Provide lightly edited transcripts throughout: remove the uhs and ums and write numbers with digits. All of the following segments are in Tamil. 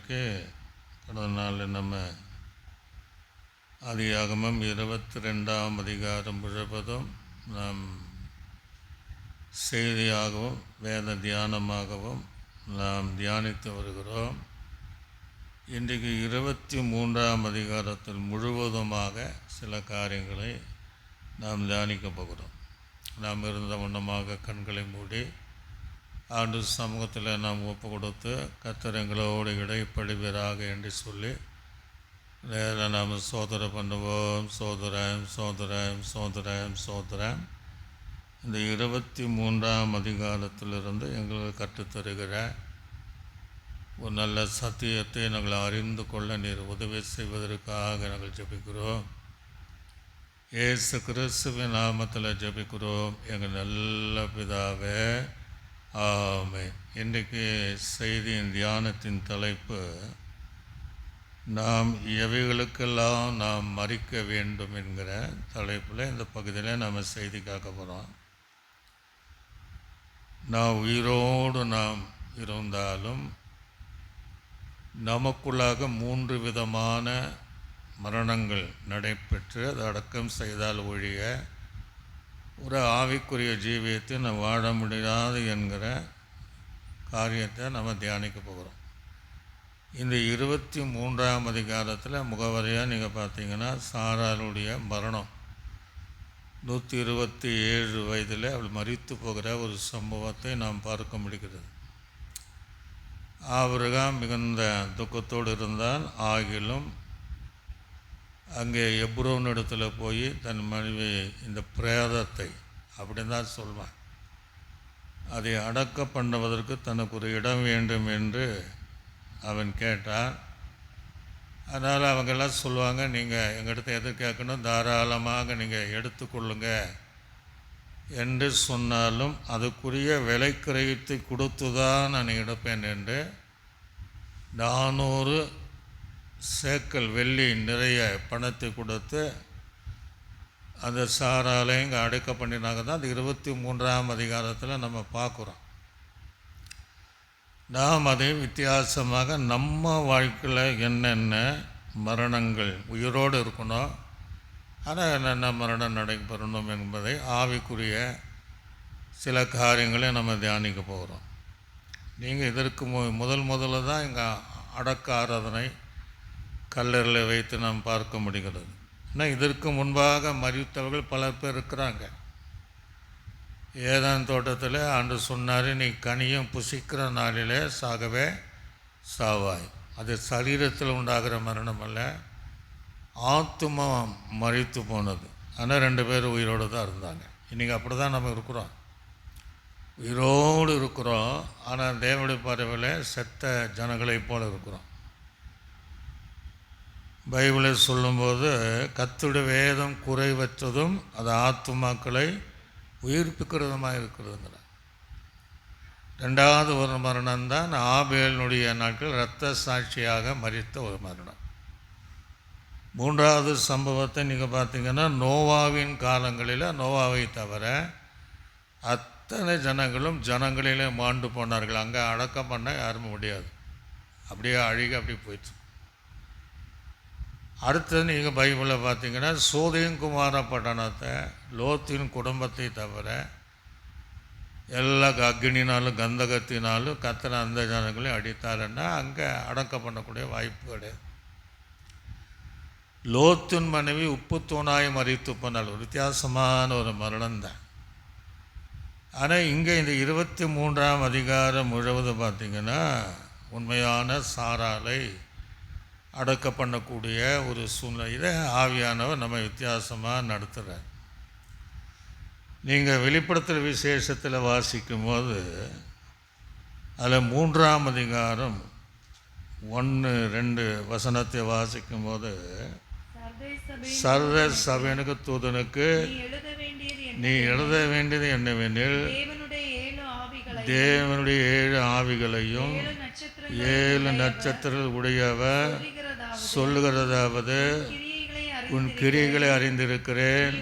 இன்றைக்கு கடந்த நாளில் நம்ம ஆதியாகமம் 22ஆம் அதிகாரம் முழுவதும் நாம் செய்தியாகவும் வேத தியானமாகவும் நாம் தியானித்து வருகிறோம். இன்றைக்கு 23ஆம் அதிகாரத்தில் முழுவதுமாக சில காரியங்களை நாம் தியானிக்க போகிறோம். நாம் இருந்த வண்ணமாக கண்களை மூடி ஆண்டு சமூகத்தில் நாம் ஒப்பு கொடுத்து கர்த்தர் எங்களோடு இடைப்படுவீராக என்று சொல்லி நேரில் நாம் சோதனை பண்ணுவோம். சோதரம் இந்த 23ஆம் அதிகாரத்திலிருந்து எங்களுக்கு கற்றுத்தருகிற ஒரு நல்ல சத்தியத்தை நாங்கள் அறிந்து கொள்ள நீர் உதவி செய்வதற்காக நாங்கள் ஜெபிக்கிறோம். இயேசு கிறிஸ்துவின் நாமத்தில் ஜெபிக்கிறோம் எங்கள் நல்ல பிதாவே, ஆமென். இன்றைக்கு செய்தியின் தியானத்தின் தலைப்பு, நாம் எவைகளுக்கெல்லாம் நாம் மறிக்க வேண்டும் என்கிற தலைப்பில் இந்த பகுதியில் நாம் செய்தி கேட்க போகிறோம். நாம் உயிரோடு நாம் இருந்தாலும் நமக்குள்ளாக 3 விதமான மரணங்கள் நடைபெற்று அது அடக்கம் செய்தால் ஒழிய ஒரு ஆவிக்குரிய ஜீவியத்தை நாம் வாழ முடியாது என்கிற காரியத்தை நம்ம தியானிக்க போகிறோம். இந்த 23ஆம் அதிகாரத்தில் முகவரியாக நீங்கள் பார்த்தீங்கன்னா சாராளுடைய மரணம், 127 வயதில் அவள் மரித்து போகிற ஒரு சம்பவத்தை நாம் பார்க்க முடிகிறது. ஆபிரகாம் மிகுந்த துக்கத்தோடு இருந்தால், ஆகிலும் அங்கே எப்ரோன் இடத்துல போய் தன் மனைவி இந்த பிரேதத்தை அப்படின்னு தான் சொல்வான், அதை அடக்க பண்ணுவதற்கு தனக்கு ஒரு இடம் வேண்டும் என்று அவன் கேட்டான். அதனால் அவங்கெல்லாம் சொல்லுவாங்க, நீங்கள் எங்கிட்ட எது கேட்கணும் தாராளமாக நீங்கள் எடுத்துக்கொள்ளுங்க என்று சொன்னாலும் அதுக்குரிய விலை கிரயத்தை கொடுத்து தான் நான் எடுப்பேன் என்று 400 சேக்கல் வெள்ளி நிறைய பணத்தை கொடுத்து அந்த சாராலை இங்கே அடக்க பண்ணினாங்க தான் அந்த 23ஆம் அதிகாரத்தில் நம்ம பார்க்குறோம். நாம் அதை வித்தியாசமாக நம்ம வாழ்க்கையில் என்னென்ன மரணங்கள் உயிரோடு இருக்கணும், ஆனால் என்னென்ன மரணம் நடைபெறணும் என்பதை ஆவிக்குரிய சில காரியங்களை நம்ம தியானிக்க போகிறோம். நீங்கள் இதற்கு முதல்ல தான் இங்கே அடக்க ஆராதனை கல்லறையில் வைத்து நாம் பார்க்க முடிகிறது. ஆனால் இதற்கு முன்பாக மரித்தவர்கள் பல பேர் இருக்கிறாங்க. ஏதான் தோட்டத்தில் ஆண்டு சொன்னார், நீ கனியும் புசிக்கிற நாளிலே சாகவே சாவாய். அது சரீரத்தில் உண்டாகிற மரணம் அல்ல, ஆத்துமா மரித்து போனது. ஆனால் 2 பேர் உயிரோடு தான் இருந்தாங்க. இன்றைக்கி அப்படி தான் நம்ம இருக்கிறோம், உயிரோடு இருக்கிறோம். ஆனால் தேவனுடைய பார்வையில் செத்த ஜனங்களைப் போல இருக்கிறோம். பைபிளை சொல்லும்போது கர்த்தருடைய வேதம் குறைவற்றதும் அது ஆத்துமாக்களை உயிர்ப்பிக்கிறதுமாக இருக்கிறதுங்கிற 2வது ஒரு மரணம் தான் ஆபேலினுடைய நாட்கள் இரத்த சாட்சியாக மரித்த ஒரு மரணம். 3வது சம்பவத்தை நீங்கள் பார்த்தீங்கன்னா நோவாவின் காலங்களில் நோவாவை தவிர அத்தனை ஜனங்களிலே மாண்டு போனார்கள். அங்கே அடக்கம் பண்ண யாரும் முடியாது, அப்படியே அழுகி அப்படியே போயிடுச்சு. அடுத்தது நீங்கள் பைபிளில் பார்த்தீங்கன்னா சோதோம் குமார பட்டணத்தை லோத்தின் குடும்பத்தை தவிர எல்லா அக்னினாலும் கந்தகத்தினாலும் கர்த்தர் அந்த ஜனங்களையும் அடித்தாருன்னா அங்கே அடக்கம் பண்ணக்கூடிய வாய்ப்பு கிடையாது. லோத்தின் மனைவி உப்பு தூணாய் மரித்து போனால் ஒரு வித்தியாசமான ஒரு மரணம் தான். ஆனால் இங்கே இந்த 23ஆம் அதிகாரம் முழுவதும் பார்த்திங்கன்னா உண்மையான சாராலை அடக்க பண்ணக்கூடிய ஒரு சூழ்நிலையை ஆவியானவர் நம்ம வித்தியாசமாக நடத்துகிறார். நீங்கள் வெளிப்படுத்துகிற விசேஷத்தில் வாசிக்கும் போது அதில் 3ஆம் அதிகாரம் 1-2 வசனத்தை வாசிக்கும் போது, சர்வ சபையனுக்கு தூதனுக்கு நீ எழுத வேண்டியது என்னவெனில், தேவனுடைய 7 ஆவிகளையும் 7 நட்சத்திரங்கள் உடையவர் சொல்லுகிறதாவது, உன் கிரியைகளை அறிந்திருக்கிறேன்,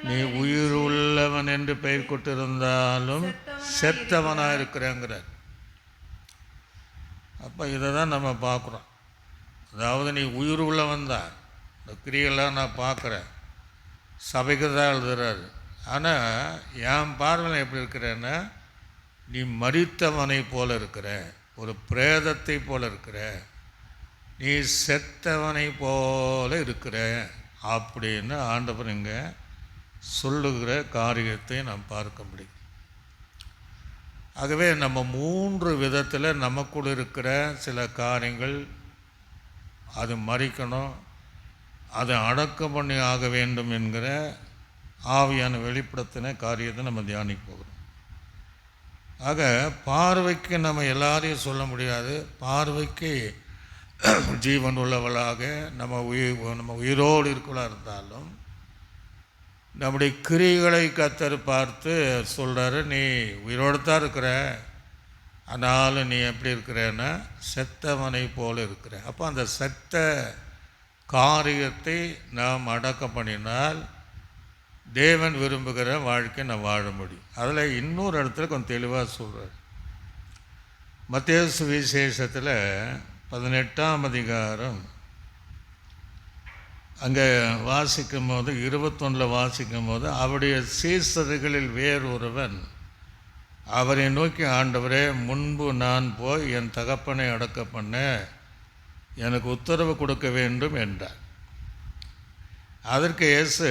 நீ உயிர் உள்ளவன் என்று பெயர் கொண்டிருந்தாலும் செத்தவனாக இருக்கிறேங்கிறார். அப்போ இதை தான் நம்ம பார்க்குறோம். அதாவது நீ உயிர் உள்ளவன் தான், இந்த கிரியெல்லாம் நான் பார்க்குறேன், சபைக்கு தான் எழுதுறாரு. ஆனால் என் பார்வையில் எப்படி இருக்கிறேன்னா, நீ மரித்தவனை போல இருக்கிற, ஒரு பிரேதத்தை போல இருக்கிற, நீ செத்தவனை போல இருக்கிற அப்படின்னு ஆண்டவர் இங்கே சொல்லுகிற காரியத்தை நாம் பார்க்க முடியும். ஆகவே நம்ம 3 விதத்தில் நமக்குள் இருக்கிற சில காரியங்கள் அது மறிக்கணும், அதை அடக்கம் பண்ணி ஆக வேண்டும் என்கிற ஆவியான வெளிப்படுத்தின காரியத்தை நம்ம தியானிக்க போகிறோம். ஆக பார்வைக்கு நம்ம எல்லாரையும் சொல்ல முடியாது. பார்வைக்கு ஜீவன் உள்ளவளாக நம்ம உயிரோடு இருக்கவளாக இருந்தாலும் நம்முடைய கிரிகளை கர்த்தர் பார்த்து சொல்கிறாரு, நீ உயிரோடு தான் இருக்கிற, ஆனாலும் நீ எப்படி இருக்கிறன்னா செத்தவனை போல இருக்கிற. அப்போ அந்த செத்த காரியத்தை நாம் அடக்கம் பண்ணினால் தேவன் விரும்புகிற வாழ்க்கை நான் வாழ முடியும். அதில் இன்னொரு இடத்துல கொஞ்சம் தெளிவாக சொல்கிறார். மத்தேயு சுவிசேஷத்தில் 18ஆம் அதிகாரம் அங்கே வாசிக்கும் போது 21 வாசிக்கும் போது, அவருடைய சீசர்களில் வேறொருவன் அவரை நோக்கி, ஆண்டவரே, முன்பு நான் போய் என் தகப்பனை அடக்க பண்ண எனக்கு உத்தரவு கொடுக்க வேண்டும் என்றார். அதற்கு இயேசு,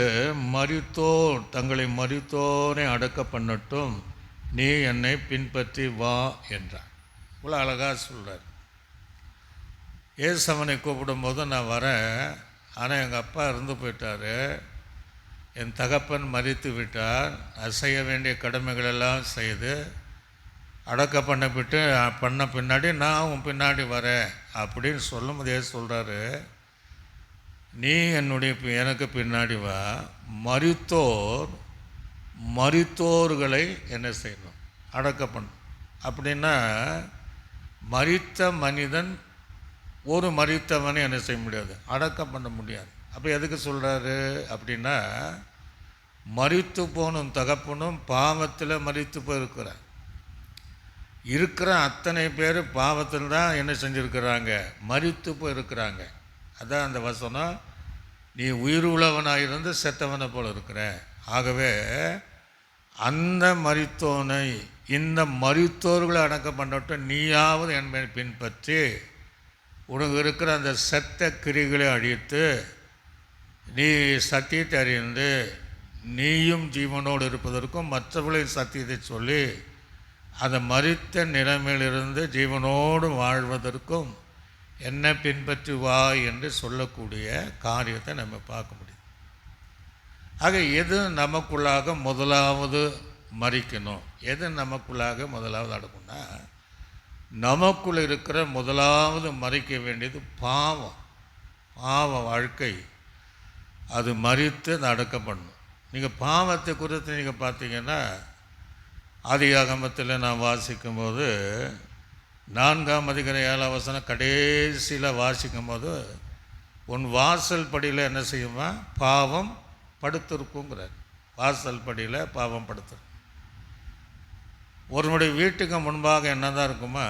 மரித்தோர் தங்களை மரித்தோரை அடக்க பண்ணட்டும், நீ என்னை பின்பற்றி வா என்றார். இவ்வளோ அழகாக சொல்கிறார். இயேசு அவனை கூப்பிடும்போது நான் வரேன், ஆனால் எங்கள் அப்பா இறந்து போயிட்டார், என் தகப்பன் மரித்து விட்டார், செய்ய வேண்டிய கடமைகளெல்லாம் செய்து அடக்க பண்ண பின்னாடி நான் உன் பின்னாடி வரேன் அப்படின்னு சொல்லும்போதே சொல்கிறாரு, நீ எனக்கு பின்னாடி வா, மரித்தோர்களை என்ன செய்யணும், அடக்க பண்ணும். அப்படின்னா மரித்த மனிதன் ஒரு மரித்தவனை என்ன செய்ய முடியாது, அடக்கம் பண்ண முடியாது. அப்போ எதுக்கு சொல்கிறாரு அப்படின்னா, மரித்து போனும் தகப்பனும் பாவத்தில் மரித்து போயிருக்கிறார். இருக்கிற அத்தனை பேர் பாவத்தில் தான் என்ன செஞ்சுருக்கிறாங்க, மரித்து போயிருக்கிறாங்க. அதான் அந்த வசனம், நீ உயிர் உள்ளவனாக இருந்து செத்தவனை போல் இருக்கிற. ஆகவே அந்த மரித்தோனை இந்த மரித்தோர்களை அடக்கம் பண்ணட்டும், நீயாவது என்னை பின்பற்றி உனக்கு இருக்கிற அந்த செத்த கிரிகளை அழித்து நீ சத்தியத்தை அறிந்து நீயும் ஜீவனோடு இருப்பதற்கும் மற்றவர்களின் சத்தியத்தை சொல்லி அந்த மரித்த நிலைமையிலிருந்து ஜீவனோடு வாழ்வதற்கும் என்ன பின்பற்றி வா என்று சொல்லக்கூடிய காரியத்தை நம்ம பார்க்க முடியும். ஆக எது நமக்குள்ளாக முதலாவது மறிக்கணும், எது நமக்குள்ளாக முதலாவது அடக்கும்னா, நமக்குள் இருக்கிற முதலாவது மறிக்க வேண்டியது பாவ வாழ்க்கை. அது மறித்து அதை அடக்கம் பண்ணணும். நீங்கள் பாவத்தை குறித்து நீங்கள் பார்த்தீங்கன்னா, ஆதியாகமத்தில் நான் வாசிக்கும்போது 4ஆம் அதிகாரம் 7ஆம் வசனம் கடைசியில் வாசிக்கும்போது, உன் வாசல் படியில் என்ன செய்யுமா, பாவம் படுத்திருக்குங்கிறார். வாசல் படியில் பாவம் படுத்திருக்கும். ஒருவனுடைய வீட்டுக்கு முன்பாக என்ன தான் இருக்குமா,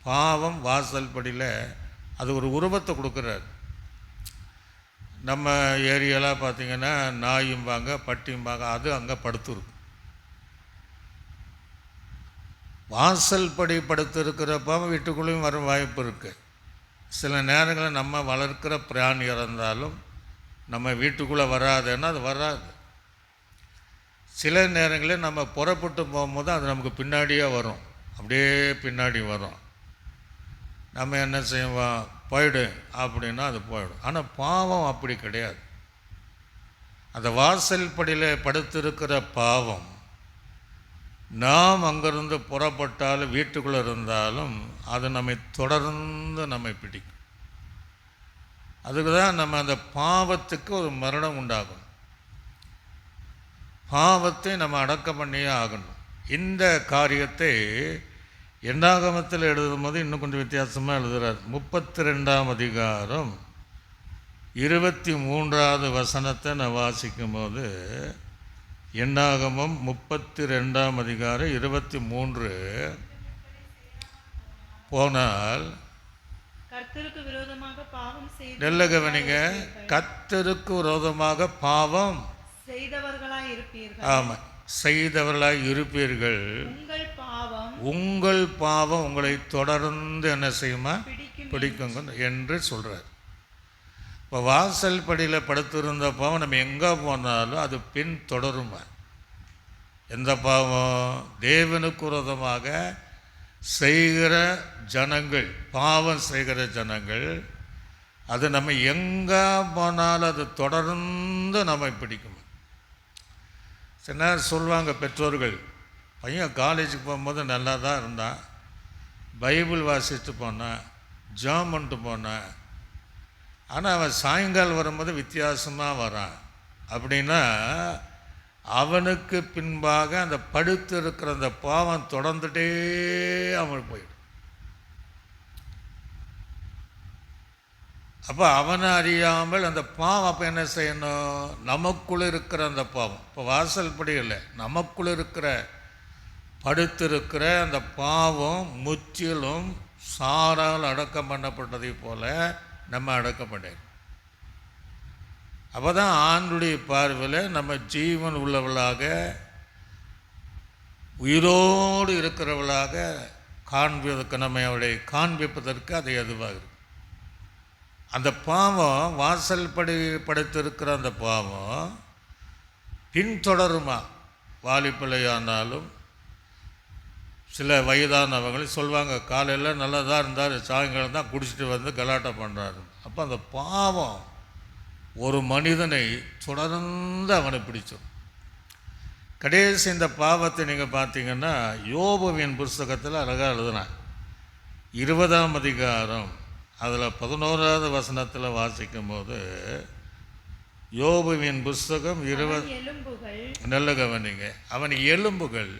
பாவம் வாசல் படியில் அது ஒரு உருவத்தை கொடுக்குறாரு. நம்ம ஏரியாலாம் பார்த்திங்கன்னா நாயும்பாங்க பட்டியும்பாங்க, அது அங்கே படுத்துருக்கும். வாசல் படி படுத்திருக்கிற பாவம் வீட்டுக்குள்ளேயும் வர வாய்ப்பு இருக்குது. சில நேரங்களில் நம்ம வளர்க்கிற பிராணி இறந்தாலும் நம்ம வீட்டுக்குள்ளே வராதுன்னா அது வராது. சில நேரங்களில் நம்ம புறப்பட்டு போகும்போது அது நமக்கு பின்னாடியே வரும், அப்படியே பின்னாடி வரும். நம்ம என்ன செய்வோம், போயிடு அப்படின்னா அது போயிடும். ஆனால் பாவம் அப்படி கிடையாது. அந்த வாசல் படியில் படுத்திருக்கிற பாவம் நாம் அங்கிருந்து புறப்பட்டாலும் வீட்டுக்குள்ளே இருந்தாலும் அது நம்மை தொடர்ந்து நம்மை பிடிக்கும். அதுக்கு தான் நம்ம அந்த பாவத்துக்கு ஒரு மரணம் உண்டாகும். பாவத்தை நம்ம அடக்கம் பண்ணியே ஆகணும். இந்த காரியத்தை எண்ணாகமத்தில் எழுதும் போது இன்னும் கொஞ்சம் வித்தியாசமாக எழுதுகிறார். 32ஆம் அதிகாரம் 23வது வசனத்தை நான் வாசிக்கும் போது, எண்ணாகமம் 32ஆம் அதிகாரம் 23 போனால் கர்த்தருக்கு விரோதமாக பாவம் நல்ல கவனிங்க, கர்த்தருக்கு விரோதமாக பாவம் செய்தவர்களாய் இருப்பீர்கள். ஆமாம், செய்தவர்களாய் இருப்பீர்கள். உங்கள் பாவம் உங்களை தொடர்ந்து என்ன செய்யுமா? பிடிக்கும் என்று சொல்கிறார். இப்போ வாசல் படியில் படுத்திருந்த பாவம் நம்ம எங்கே போனாலும் அது பின் தொடருமா? எந்த பாவம்? தேவனுக்கு விரோதமாக செய்கிற ஜனங்கள், பாவம் செய்கிற ஜனங்கள், அது நம்ம எங்கே போனாலும் அது தொடர்ந்து நம்மை பிடிக்கும். சில நேரம் சொல்லுவாங்க பெற்றோர்கள், பையன் காலேஜுக்கு போகும்போது நல்லா தான் இருந்தான், பைபிள் வாசித்து போனான், ஜெபம் பண்ணிட்டு போனான், ஆனால் அவன் சாயங்காலம் வரும்போது வித்தியாசமாக வரான் அப்படின்னா அவனுக்கு பின்பாக அந்த படுத்து இருக்கிற அந்த பாவம் தொடர்ந்துட்டே அவனுக்கு போயிடும். அப்போ அவனை அறியாமல் அந்த பாவம் அப்போ என்ன செய்யணும்? நமக்குள்ளே இருக்கிற அந்த பாவம், இப்போ வாசல் படி இல்லை, நமக்குள்ளே இருக்கிற படுத்திருக்கிற அந்த பாவம் முற்றிலும் சாரால் அடக்கம் பண்ணப்பட்டதை போல நம்ம அடக்கப்பட்டோம். அப்போ தான் ஆண்டுடைய பார்வையில் நம்ம ஜீவன் உள்ளவளாக, உயிரோடு இருக்கிறவளாக காண்பதற்கு, நம்ம அவளை காண்பிப்பதற்கு அது எதுவாக இருக்கும். அந்த பாவம் வாசல் படுத்திருக்கிற அந்த பாவம் பின்தொடருமா? வாலிப்பிள்ளையானாலும் சில வயதானவங்களும் சொல்லுவாங்க, காலையில் நல்லா தான் இருந்தார், சாயங்காலம் தான் குடிச்சிட்டு வந்து கலாட்டா பண்ணுறாரு. அப்போ அந்த பாவம் ஒரு மனிதனை தொடர்ந்து அவனை பிடிச்சோம். கடைசி இந்த பாவத்தை நீங்கள் பார்த்தீங்கன்னா யோபுவின் புஸ்தகத்தில் அழகாக எழுதுனான். 20ஆம் அதிகாரம் அதில் 11வது வசனத்தில் வாசிக்கும் போது, யோபுவின் புஸ்தகம் 20, நல்ல கவனிங்க, அவன் எலும்புகள்,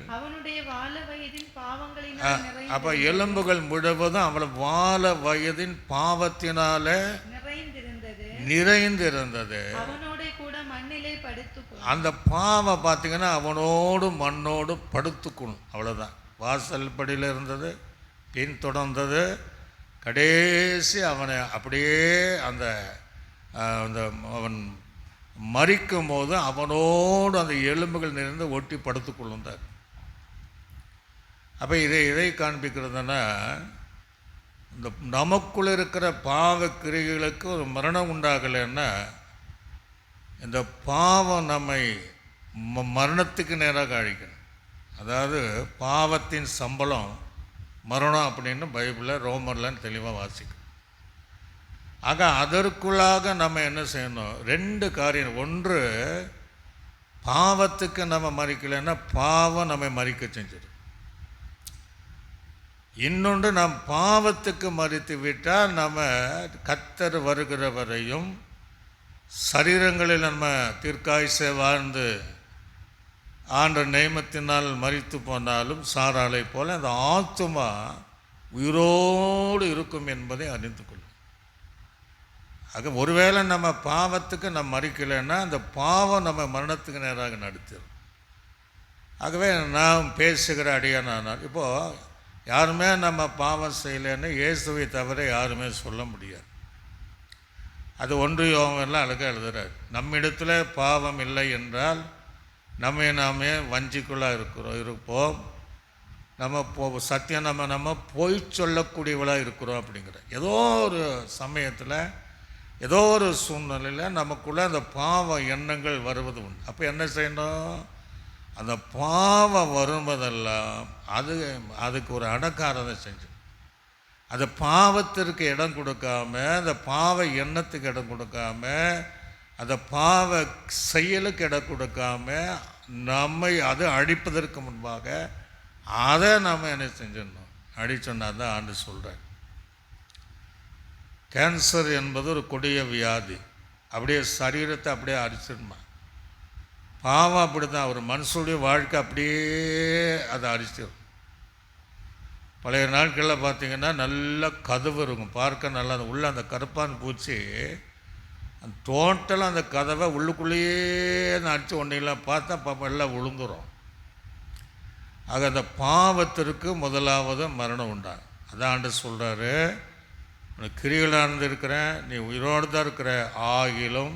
அப்போ எலும்புகள் முழுவதும் அவளை வாழ வயதின் பாவத்தினால நிறைந்திருந்தது. அந்த பாவம் பார்த்தீங்கன்னா அவனோடு மண்ணோடு படுத்துக்கணும், அவ்வளோதான். வாசல் படியில் இருந்தது, பின் தொடர்ந்தது, கடைசி அவனை அப்படியே அந்த அவன் மரிக்கும் போது அவனோடு அந்த எலும்புகள் நிறைந்து ஒட்டி படுத்துக்கொள்ளுந்தார். அப்போ இதை காண்பிக்கிறதுனா, இந்த நமக்குள்ளே இருக்கிற பாவ கிரிகளுக்கு ஒரு மரணம் உண்டாகலைன்னா இந்த பாவம் நம்மை மரணத்துக்கு நேராக அழிக்கணும். அதாவது பாவத்தின் சம்பளம் மரணம் அப்படின்னு பைபிளில் ரோமர்லன்னு தெளிவாக வாசிக்கணும். ஆக அதற்குள்ளாக நம்ம என்ன செய்யணும்? 2 காரியம். ஒன்று, பாவத்துக்கு நம்ம மறிக்கலைன்னா பாவம் நம்மை மறிக்க செஞ்சிடும். இன்னொன்று, நாம் பாவத்துக்கு மறித்து விட்டால் நம்ம கர்த்தர் வருகிற வரையும் சரீரங்களில் நம்ம தீர்க்காயுசை வாழ்ந்து ஆண்ட நியமத்தினால் மரித்து போனாலும் சாராளை போல அந்த ஆத்துமா உயிரோடு இருக்கும் என்பதை அறிந்து கொள்ளும். ஆக ஒருவேளை நம்ம பாவத்துக்கு நம்ம மறிக்கலைன்னா அந்த பாவம் நம்ம மரணத்துக்கு நேராக நடத்திடும். ஆகவே நாம் பேசுகிற அடியானால், இப்போது யாருமே நம்ம பாவம் செய்யலைன்னு இயேசுவை தவிர யாருமே சொல்ல முடியாது. அது 1 யோவான்ல அழகாக எழுதுகிறார். நம்மிடத்தில் பாவம் இல்லை என்றால் நம்மை நாமே வஞ்சிக்குள்ளாக இருப்போம், நம்ம சத்தியம் நம்ம பொய் சொல்லக்கூடியவளாக இருக்கிறோம் அப்படிங்கிற. ஏதோ ஒரு சமயத்தில் ஏதோ ஒரு சூழ்நிலையில் நமக்குள்ளே அந்த பாவ எண்ணங்கள் வருவது உண்டு. அப்போ என்ன செய்யணும்? அந்த பாவம் வரும்போதெல்லாம் அதுக்கு ஒரு அடக்காரதை செஞ்சு, அந்த பாவத்திற்கு இடம் கொடுக்காம, அந்த பாவ எண்ணத்துக்கு இடம் கொடுக்காம, அந்த பாவ செயலுக்கு இடம் கொடுக்காம, நம்மை அது அழிப்பதற்கு முன்பாக அதை நம்ம என்ன செஞ்சிடணும்? அழிச்சோன்னா தான் ஆண்டு சொல்கிறேன். கேன்சர் என்பது ஒரு கொடிய வியாதி, அப்படியே சரீரத்தை அப்படியே அரிச்சிடணுமா. பாவம் அப்படி தான், ஒரு மனுஷனுடைய வாழ்க்கை அப்படியே அதை அரிச்சிடும். பழைய நாட்களில் பார்த்திங்கன்னா நல்ல கதவு இருக்கும், பார்க்க நல்லா உள்ள அந்த கருப்பான் பூச்சி அந்த டோட்டலாக அந்த கதவை உள்ளுக்குள்ளேயே அடித்து ஒன்றையெல்லாம் பார்த்தா பாப்பா எல்லாம் விழுந்துடும். ஆக அந்த பாவத்திற்கு முதலாவது மரணம் உண்டாகும். அதான் ஆண்டு சொல்கிறாரு, உனக்கு கிரிகளாக இருந்திருக்கிறேன், நீ உயிரோடு தான் இருக்கிற, ஆகிலும்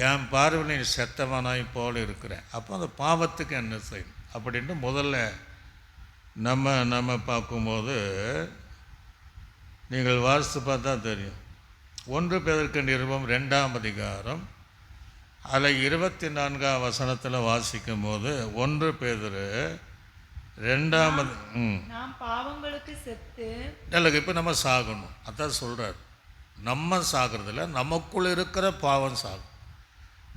என் பார்வையில் நீ செத்தவனாய் போல இருக்கிறேன். அப்போ அந்த பாவத்துக்கு என்ன செய்யும் அப்படின்ட்டு முதல்ல நம்ம பார்க்கும்போது நீங்கள் வாசித்து பார்த்தா தெரியும். 1 பேதுரு நிருபம் 2ஆம் அதிகாரம் அதில் 24ஆம் வசனத்தில் வாசிக்கும் போது 1 பேதுரு 2ஆம் நாம் பாவங்களுக்கு செத்து இல்லை, இப்போ நம்ம சாகணும். அதான் சொல்கிறார். நம்ம சாகிறதில்ல, நமக்குள் இருக்கிற பாவம் சாகும்.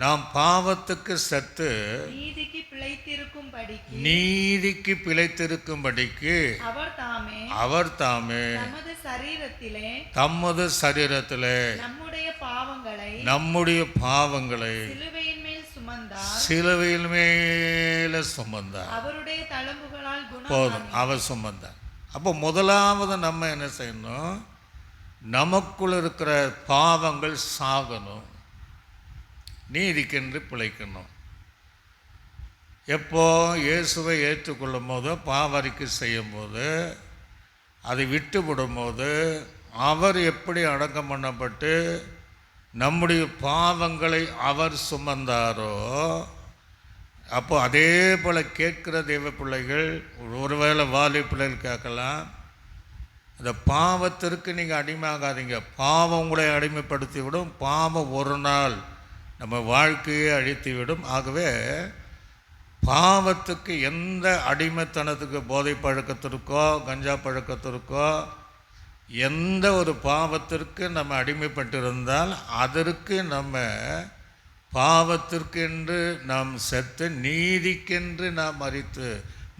நாம் பாவத்துக்கு செத்து நீதிக்கு பிழைத்திருக்கும்படிக்கு அவர் தாமே தமது சரீரத்திலே நம்முடைய பாவங்களை சிலுவையின் மேல சுமந்தார். அவருடைய தழும்புகளால் போதும், அவர் சுமந்தார். அப்போ முதலாவது நம்ம என்ன செய்யணும்? நமக்குள் இருக்கிற பாவங்கள் சாகணும், நீதிக்கென்று பிழைக்கணும். எப்போ இயேசுவை ஏற்றுக்கொள்ளும் போது, பாவரிக்கை செய்யும் போது, அதை விட்டு விடும்போது, அவர் எப்படி அடக்கம் பண்ணப்பட்டு நம்முடைய பாவங்களை அவர் சுமந்தாரோ, அப்போ அதே போல் கேட்கிற தெய்வ பிள்ளைகள், ஒருவேளை வாலி பிள்ளைகள் கேட்கலாம், அந்த பாவத்திற்கு நீங்கள் அடிமையாகாதீங்க. பாவம் உங்களை அடிமைப்படுத்தி விடும். பாவம் ஒரு நாள் நம்ம வாழ்க்கையை அழித்துவிடும். ஆகவே பாவத்துக்கு எந்த அடிமைத்தனத்துக்கு, போதை பழக்கத்திற்கோ கஞ்சா பழக்கத்திற்கோ, எந்த ஒரு பாவத்திற்கு நம்ம அடிமைப்பட்டிருந்தால் அதற்கு நம்ம பாவத்திற்கென்று நாம் செத்து நீதிக்கென்று நாம் மரித்து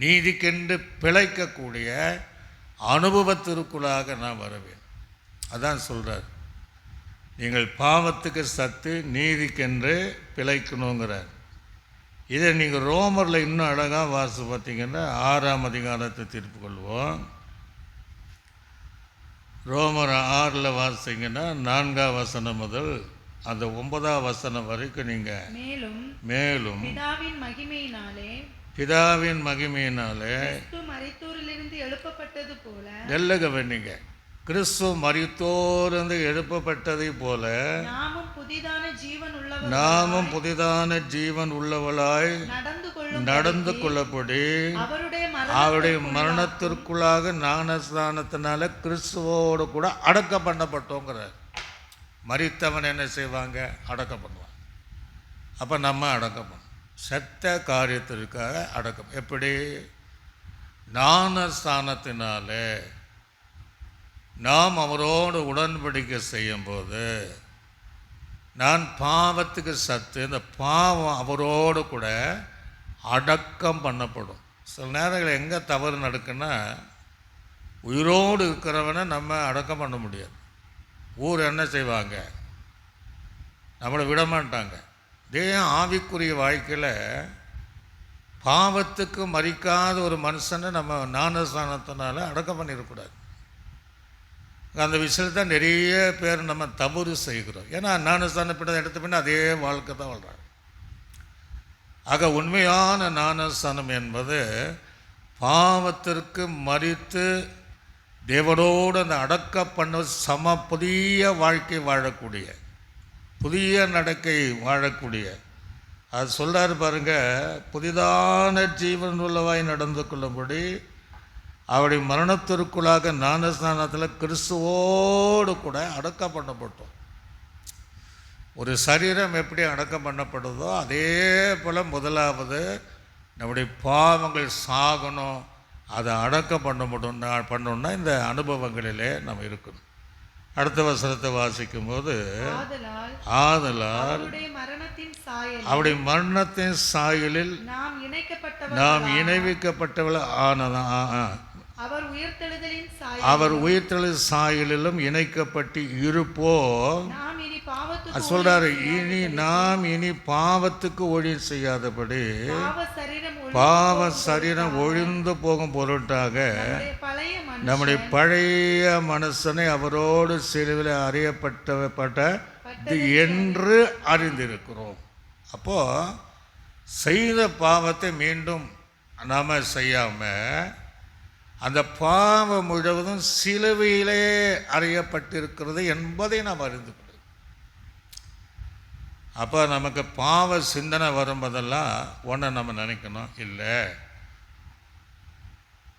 நீதிக்கென்று பிழைக்கக்கூடிய அனுபவத்திற்குள்ளாக நாம் வரவேன். அதான் சொல்கிறார், நீங்கள் பாவத்துக்கு சத்து நீதிக்கென்று பிழைக்கணுங்கிறார். இதை நீங்கள் ரோமரில் இன்னும் அழகாக வாசி பார்த்தீங்கன்னா 6ஆம் அதிகாரத்தை தீர்ப்பு கொள்வோம். ரோமர் 6 வாசிங்கன்னா 4ஆம் வசனம் முதல் அந்த 9ஆம் வசனம் வரைக்கும் நீங்கள் மேலும் பிதாவின் மகிமையினாலே மரித்தோரிலிருந்து எழுப்பப்பட்டது போல, நல்ல கவனிங்க, கிறிஸ்து மரித்தோரிலிருந்து எழுப்பப்பட்டதை போல நாமும் புதிதான ஜீவன் உள்ளவளாய் நடந்து கொள்ளப்படி அவருடைய மரணத்திற்குள்ளாக ஞானஸ்நானத்தினால கிறிஸ்துவோடு கூட அடக்கம் பண்ணப்பட்டோங்கிறார். மரித்தவன் என்ன செய்வாங்க? அடக்கம் பண்ணுவாங்க. அப்போ நம்ம அடக்கம் பண்ணணும். செத்த காரியத்திற்காக அடக்கம். எப்படி? ஞானஸ்தானத்தினாலே நாம் அவரோடு உடன்படிக்கை செய்யும்போது, நான் பாவத்துக்கு சத்து, இந்த பாவம் அவரோடு கூட அடக்கம் பண்ணப்படும். சில நேரங்களில் எங்கே தவறு நடக்குன்னா, உயிரோடு இருக்கிறவனை நம்ம அடக்கம் பண்ண முடியாது. ஊர் என்ன செய்வாங்க? நம்மளை விடமாட்டாங்க. இதே ஆவிக்குரிய வாழ்க்கையில் பாவத்துக்கு மறிக்காத ஒரு மனுஷனை நம்ம ஞானஸ்தானத்தினால அடக்கம் பண்ணிடக்கூடாது. அந்த விஷயத்தான் நிறைய பேர் நம்ம தவறு செய்கிறோம். ஏன்னா ஞானஸ்தானம் எடுத்த பின்ன அதே வாழ்க்கை தான் வாழ்கிறாங்க. ஆக உண்மையான ஞானஸ்தானம் என்பது பாவத்திற்கு மறித்து தேவனோடு அந்த அடக்கம் பண்ண புதிய வாழ்க்கை வாழக்கூடிய, புதிய நடக்கை வாழக்கூடிய, அது சொல்கிறாரு பாருங்க, புதிதான ஜீவன் உள்ளவாய் நடந்து கொள்ளும்படி அவருடைய மரணத்திற்குள்ளாக ஞானஸ்நானத்தில் கிறிஸ்துவோடு கூட அடக்கம் பண்ணப்பட்டோம். ஒரு சரீரம் எப்படி அடக்கம் பண்ணப்படுதோ அதே போல் முதலாவது நம்முடைய பாவங்கள் சாகணும், அதை அடக்கம் பண்ணணும்னா இந்த அனுபவங்களிலே நம்ம இருக்கணும். அடுத்த வசனத்தை வாசிக்கும் போது, ஆதலால் அவருடைய மரணத்தின் சாயலில் நாம் இணைவிக்கப்பட்டவள் ஆனதான், அவர் உயிர்த்தெழுதலின் சாயலிலும் இணைக்கப்பட்டு இருப்போம். சொல்றாரு, நாம் இனி பாவத்துக்கு ஒழிய செய்யாதபடி பாவ சரீரம் ஒழிந்து போகும் பொருட்டாக நம்முடைய பழைய மனுஷனை அவரோடு சிலுவையில் அறியப்பட்டது என்று அறிந்திருக்கிறோம். அப்போ செய்த பாவத்தை மீண்டும் நாம் செய்யாமல் அந்த பாவம் முழுவதும் சிலுவையிலே அறையப்பட்டிருக்கிறது என்பதை நாம் அறிந்து கொள்ளும். அப்போ நமக்கு பாவ சிந்தனை வரும்போதெல்லாம் ஒன்றை நம்ம நினைக்கணும், இல்லை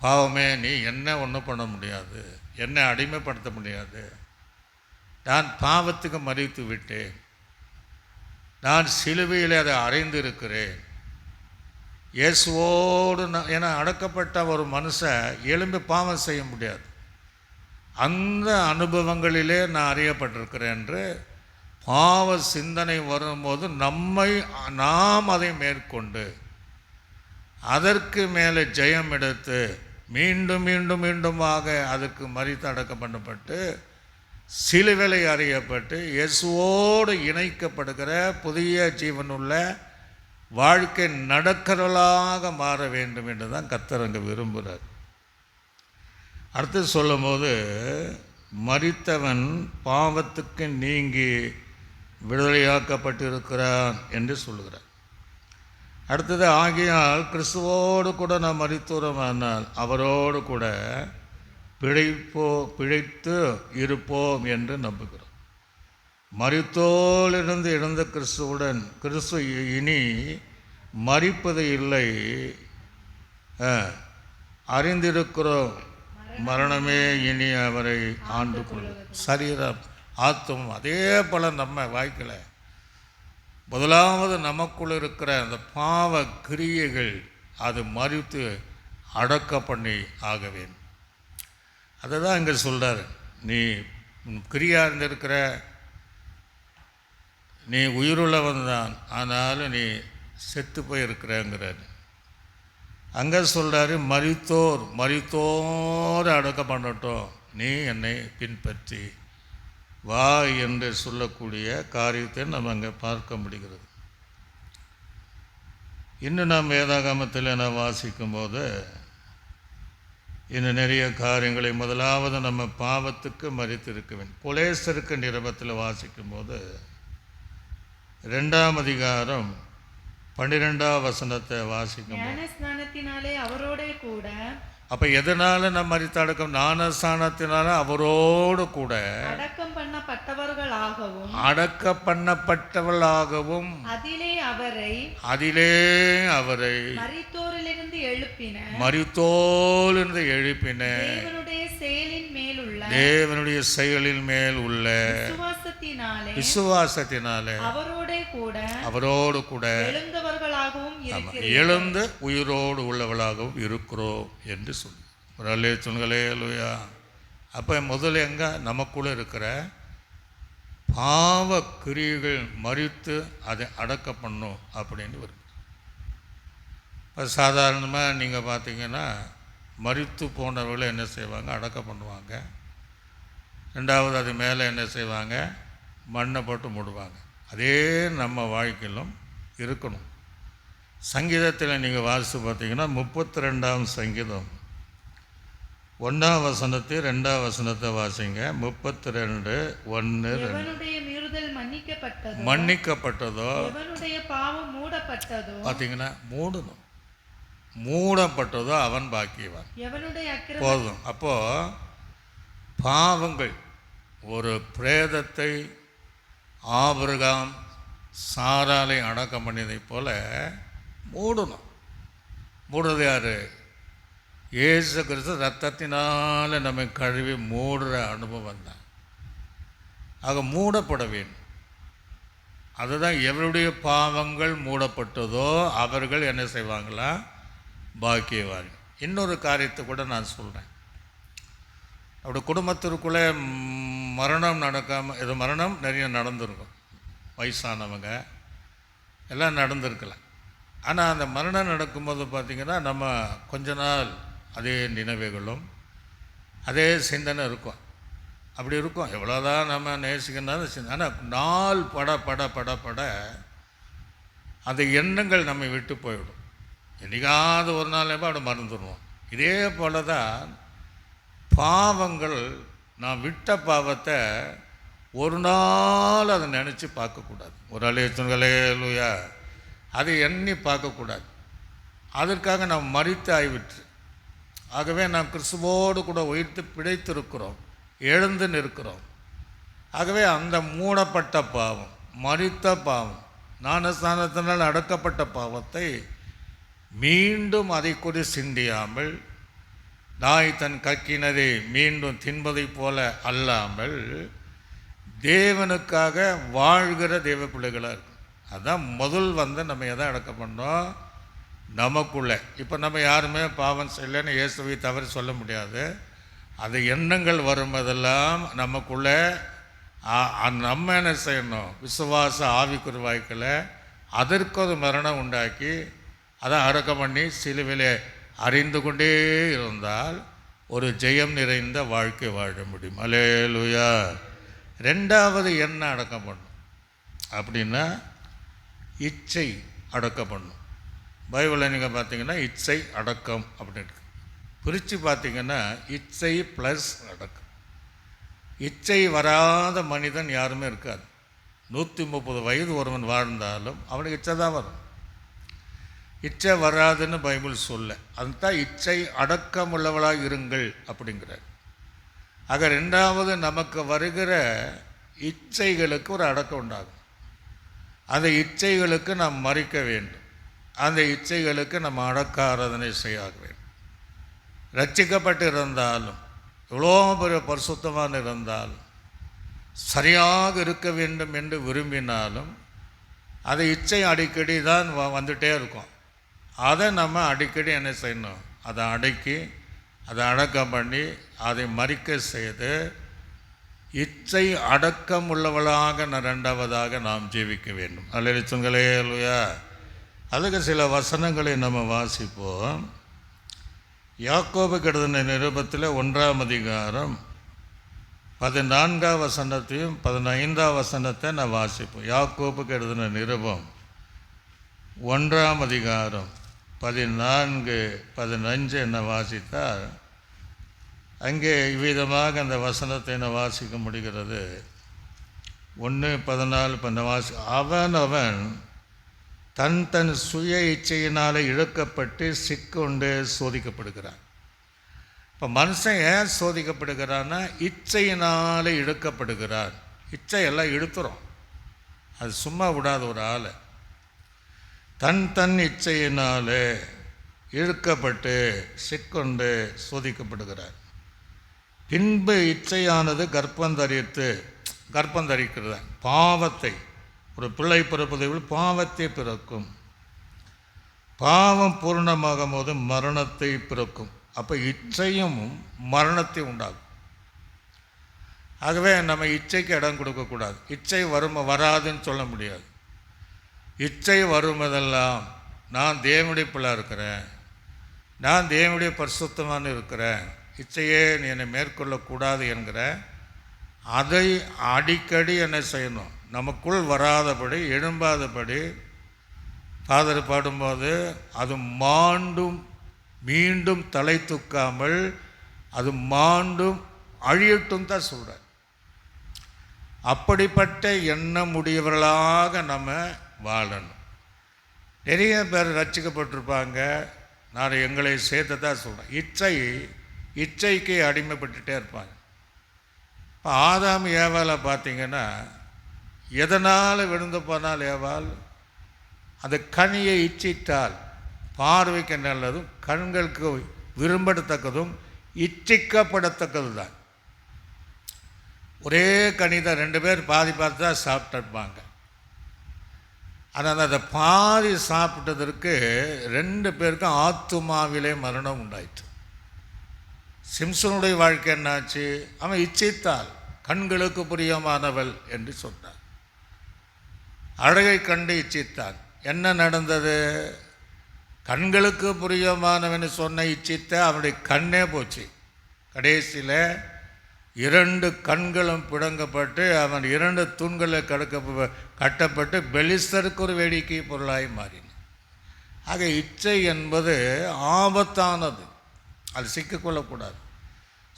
பாவமே நீ என்ன ஒன்றும் பண்ண முடியாது, என்னை அடிமைப்படுத்த முடியாது, நான் பாவத்துக்கு மறித்து விட்டேன், நான் சிலுவையில் அதை அறைந்து இருக்கிறேன். இயேசுவோடு என அடக்கப்பட்ட ஒரு மனுஷன் எழும்பி பாவம் செய்ய முடியாது. அந்த அனுபவங்களிலே நான் அறியப்பட்டிருக்கிறேன் என்று பாவ சிந்தனை வரும்போது நாம் அதை மேற்கொண்டு அதற்கு மேலே ஜெயம் எடுத்து மீண்டும் மீண்டும் மீண்டுமாக அதற்கு மரித்து அடக்கம் பண்ணப்பட்டு சிலுவையிலே அறியப்பட்டு இயேசுவோடு இணைக்கப்படுகிற புதிய ஜீவனுள்ள வாழ்க்கை நடக்கிறவளாக மாற வேண்டும் என்று தான் கர்த்தர் அங்கே விரும்புகிறார். அடுத்து சொல்லும்போது மரித்தவன் பாவத்துக்கு நீங்கி விடுதலையாக்கப்பட்டிருக்கிறான் என்று சொல்லுகிறார். அடுத்தது ஆகியால் கிறிஸ்துவோடு கூட நாம் மரித்தோமானால் அவரோடு கூட பிழைத்து இருப்போம் என்று நம்புகிறோம். மரித்தோலிருந்து எழுந்த கிறிஸ்து இனி மரிப்பது இல்லை, அறிந்திருக்கிறோம், மரணமே இனி அவரை ஆண்டு கொள்ளும். சரீரம் ஆத்தும் அதே போல் நம்ம வாழ்க்கையில் முதலாவது நமக்குள்ள இருக்கிற அந்த பாவ கிரியைகள் அது மறித்து அடக்க பண்ணி ஆக வேண்டும். அதை தான் இங்கே சொல்கிறார், நீ கிரியா இருந்திருக்கிற, நீ உயிருள்ளவன் தான், ஆனாலும் நீ செத்து போயிருக்கிறேங்கிறார். அங்கே சொல்கிறாரு, மரித்தோர் அடக்கம் பண்ணட்டும், நீ என்னை பின்பற்றி வா என்று சொல்லக்கூடிய காரியத்தை நம்ம அங்கே பார்க்க முடிகிறது. இன்னும் நாம் வேதாகமத்தில் நான் வாசிக்கும்போது இன்னும் நிறைய காரியங்களை முதலாவது நம்ம பாவத்துக்கு மரித்திருக்க வேண்டும். கொலேசருக்கு நிருபத்தில் வாசிக்கும்போது 2ஆம் அதிகாரம் 12ஆம் வசனத்தை வாசிக்கும். ஞானஸ்நானத்தினாலே அவரோட கூட. அப்போ எதனால நம்ம மரித்து அடக்கம்? ஞானஸ்நானத்தினால அவரோடு கூட அடக்கம் பண்ணப்பட்டவளாகவும் அதிலே அவரை மரித்தோரிலிருந்து எழுப்பின தேவனுடைய செயலின் மேல் உள்ள விசுவாசத்தினாலே அவரோடு கூட எழுந்து உயிரோடு உள்ளவளாகவும் இருக்கிறோம் என்று சொல்லி ஒரு அல்லேலூயா. அப்போ முதல்ல எங்கே நமக்குள்ளே இருக்கிற பாவ கிரியைகள் மறித்து அதை அடக்க பண்ணும் அப்படின்னு வருது. இப்போ சாதாரணமாக நீங்கள் பார்த்தீங்கன்னா மறித்து போனவர்களை என்ன செய்வாங்க? அடக்க பண்ணுவாங்க. ரெண்டாவது அது மேலே என்ன செய்வாங்க? மண்ணை போட்டு மூடுவாங்க. அதே நம்ம வாழ்க்கையிலும் இருக்கணும். சங்கீதத்தில் நீங்கள் வாசித்து பார்த்தீங்கன்னா 32ஆம் சங்கீதம் 1ஆம் வசனத்தை 2ஆம் வசனத்தை வாசிங்க. 32:1 மன்னிக்கப்பட்டதோ பார்த்தீங்கன்னா மூடப்பட்டதோ அவன் பாக்கியவான். போதும். அப்போ பாவங்கள் ஒரு பிரேதத்தை ஆபிரகாம் சாராலை அடக்கம் பண்ணியதை போல மூடணும். மூடுறது யார்? இயேசு கிறிஸ்து ரத்தத்தினால நம்மை கழுவி மூடுற அனுபவம் தான். ஆக மூடப்பட வேண்டும். அதுதான் எவருடைய பாவங்கள் மூடப்பட்டதோ அவர்கள் என்ன செய்வாங்களா? பாக்கியவார்கள். இன்னொரு காரியத்தை கூட நான் சொல்கிறேன். அப்படி குடும்பத்திற்குள்ளே மரணம் நடக்காமல், இது மரணம் நிறைய நடந்திருக்கும், வயசானவங்க எல்லாம் நடந்திருக்கலாம். ஆனால் அந்த மரணம் நடக்கும்போது பார்த்திங்கன்னா நம்ம கொஞ்ச நாள் அதே நினைவுகளும் அதே சிந்தனை இருக்கும். அப்படி இருக்கும். எவ்வளோதான் நம்ம நேசிக்கணும் சிந்தனை, ஆனால் நாள் பட அந்த எண்ணங்கள் நம்ம விட்டு போயிடும். என்றைக்காவது ஒரு நாள் அப்படி மறந்துடுவோம். இதே போல தான் பாவங்கள், நான் விட்ட பாவத்தை ஒரு நாள் அதை நினச்சி பார்க்கக்கூடாது. ஒரு அல்லேலூயா. அதை எண்ணி பார்க்கக்கூடாது. அதற்காக நாம் மரித்து ஆகிவிட்டு ஆகவே நாம் கிறிஸ்துவோடு கூட உயிர்த்து பிழைத்திருக்கிறோம், எழுந்து நிற்கிறோம். ஆகவே அந்த மூடப்பட்ட பாவம், மரித்த பாவம், ஞானஸ்நானத்தினால் அடக்கப்பட்ட பாவத்தை மீண்டும் அதை குறி சிந்தியாமல், நாய் தன் கக்கினதை மீண்டும் தின்பதை போல அல்லாமல் தேவனுக்காக வாழ்கிற தேவ பிள்ளைகளாக இருக்கும். அதுதான் முதல் நம்ம எதை அடக்கம் பண்ணோம்? நமக்குள்ளே. இப்போ நம்ம யாருமே பாவம் செய்யலைன்னு இயேசுவை தவறு சொல்ல முடியாது. அது எண்ணங்கள் வரும்போதெல்லாம் நமக்குள்ளே நம்ம என்ன செய்யணும்? விசுவாச ஆவிக்குரிய வாய்க்கில் அதற்கு ஒரு மரணம் உண்டாக்கி அதை அடக்கம் பண்ணி சிலுவையில் அறிந்து கொண்டே இருந்தால் ஒரு ஜெயம் நிறைந்த வாழ்க்கை வாழ முடியும். அல்லேலூயா. ரெண்டாவது என்ன அடக்கம் பண்ணும் அப்படின்னா இச்சை அடக்கம் பண்ணும். பைபிளில் நீங்கள் பார்த்தீங்கன்னா இச்சை அடக்கம் அப்படின்னு பிரித்து பார்த்தீங்கன்னா இச்சை ப்ளஸ் அடக்கம். இச்சை வராத மனிதன் யாருமே இருக்காது. 130 வயது ஒருவன் வாழ்ந்தாலும் அவனுக்கு இச்சை தான் வரும். இச்சை வராதுன்னு பைபிள் சொல்ல. அதுதான் இச்சை அடக்கம் உள்ளவளாக இருங்கள் அப்படிங்கிறார். ஆக ரெண்டாவது நமக்கு வருகிற இச்சைகளுக்கு ஒரு அடக்கம் உண்டாகும். அந்த இச்சைகளுக்கு நாம் மறிக்க வேண்டும். அந்த இச்சைகளுக்கு நம்ம அடக்க ஆராதனை செய்ய வேண்டும். ரட்சிக்கப்பட்டு இருந்தாலும், எவ்வளோ பெரிய பரிசுத்தமான இருந்தாலும், சரியாக இருக்க வேண்டும் என்று விரும்பினாலும் அது இச்சை அடிக்கடி தான் வந்துகிட்டே இருக்கும். அதை நம்ம அடிக்கடி என்ன செய்யணும்? அதை அடக்கி, அதை அடக்கம் பண்ணி, அதை மறிக்க செய்து இச்சை அடக்கம் உள்ளவளாக ரெண்டாவதாக நாம் ஜீவிக்க வேண்டும். அல்லேலூயா. அல்லேலூயா. அதுக்கு சில வசனங்களை நம்ம வாசிப்போம். யாக்கோபுக்கு எழுதின நிருபத்தில் 1ஆம் அதிகாரம் 14ஆம் வசனத்தையும் 15ஆம் வசனத்தை நான் வாசிப்போம். யாக்கோபுக்கு எழுதின நிருபம் 1ஆம் அதிகாரம் 14, 15 என்ன வாசித்தால் அங்கே இவ்விதமாக அந்த வசனத்தை என்ன வாசிக்க முடிகிறது. 1:14 அவன் தன் சுய இச்சையினால் இழுக்கப்பட்டு சிக்கொண்டு சோதிக்கப்படுகிறான். இப்போ மனுஷன் ஏன் சோதிக்கப்படுகிறான்னா இச்சையினால் இழுக்கப்படுகிறான். இச்சையெல்லாம் இழுத்துறோம், அது சும்மா விடாத ஒரு ஆளை. தன் இச்சையினால் இழுக்கப்பட்டு சிக்கொண்டு சோதிக்கப்படுகிறார். பின்பு இச்சையானது கர்ப்பம் தரிக்கிறது. பாவத்தை, ஒரு பிள்ளை பிறப்பதை விட பாவத்தை பிறக்கும். பாவம் பூர்ணமாகும் போது மரணத்தை பிறக்கும். அப்போ இச்சையும் மரணத்தை உண்டாகும். ஆகவே நம்ம இச்சைக்கு இடம் கொடுக்கக்கூடாது. இச்சை வராதுன்னு சொல்ல முடியாது. இச்சை வருவதெல்லாம் நான் தேவனுடைய பிள்ளை இருக்கிறேன், நான் தேவனுடைய பரிசுத்தமான இருக்கிறேன், இச்சையே நீ என்னை மேற்கொள்ளக்கூடாது என்கிற அதை அடிக்கடி என்ன செய்யணும்? நமக்குள் வராதபடி, எழும்பாதபடி. ஃபாதர் பாடும்போது அது மீண்டும் தலை தூக்காமல் அது அழியட்டும் தான் சொல்கிறார். அப்படிப்பட்ட எண்ணம் உடையவர்களாக நம்ம வாழணும். நிறைய பேர் ரட்சிக்கப்பட்டிருப்பாங்க. நான் எங்களை சேர்த்து தான் சொல்கிறேன். இச்சைக்கு அடிமைப்பட்டுட்டே இருப்பாங்க. இப்போ ஆதாம் ஏவாளை பார்த்தீங்கன்னா எதனால் விழுந்து போனால் ஏவாள் அந்த கனியை இச்சித்தால் பார்வைக்கு நல்லதும் கண்களுக்கு விரும்பத்தக்கதும் இச்சிக்கப்படத்தக்கது தான். ஒரே கனி தான், 2 பேர் பாதி பார்த்து தான் சாப்பிட்டுருப்பாங்க. ஆனால் அதை பாதி சாப்பிட்டதற்கு 2 பேருக்கும் ஆத்துமாவிலே மரணம் உண்டாயிற்று. சிம்சனுடைய வாழ்க்கை என்னாச்சு? அவன் இச்சித்தால் கண்களுக்கு பிரியமானவள் என்று சொன்னான். அழகை கண்டு இச்சித்தான். என்ன நடந்தது? கண்களுக்கு பிரியமானவன் சொன்ன இச்சித்த அவனுடைய கண்ணே போச்சு. கடைசியில் 2 கண்களும் பிடுங்கப்பட்டு அவன் 2 தூண்களை கட்டப்பட்டு பெலிஸ்தருக்கு ஒரு வேடிக்கை பொருளாய் மாறினான். ஆக இச்சை என்பது ஆபத்தானது. அது சிக்கிக்கொள்ளக்கூடாது.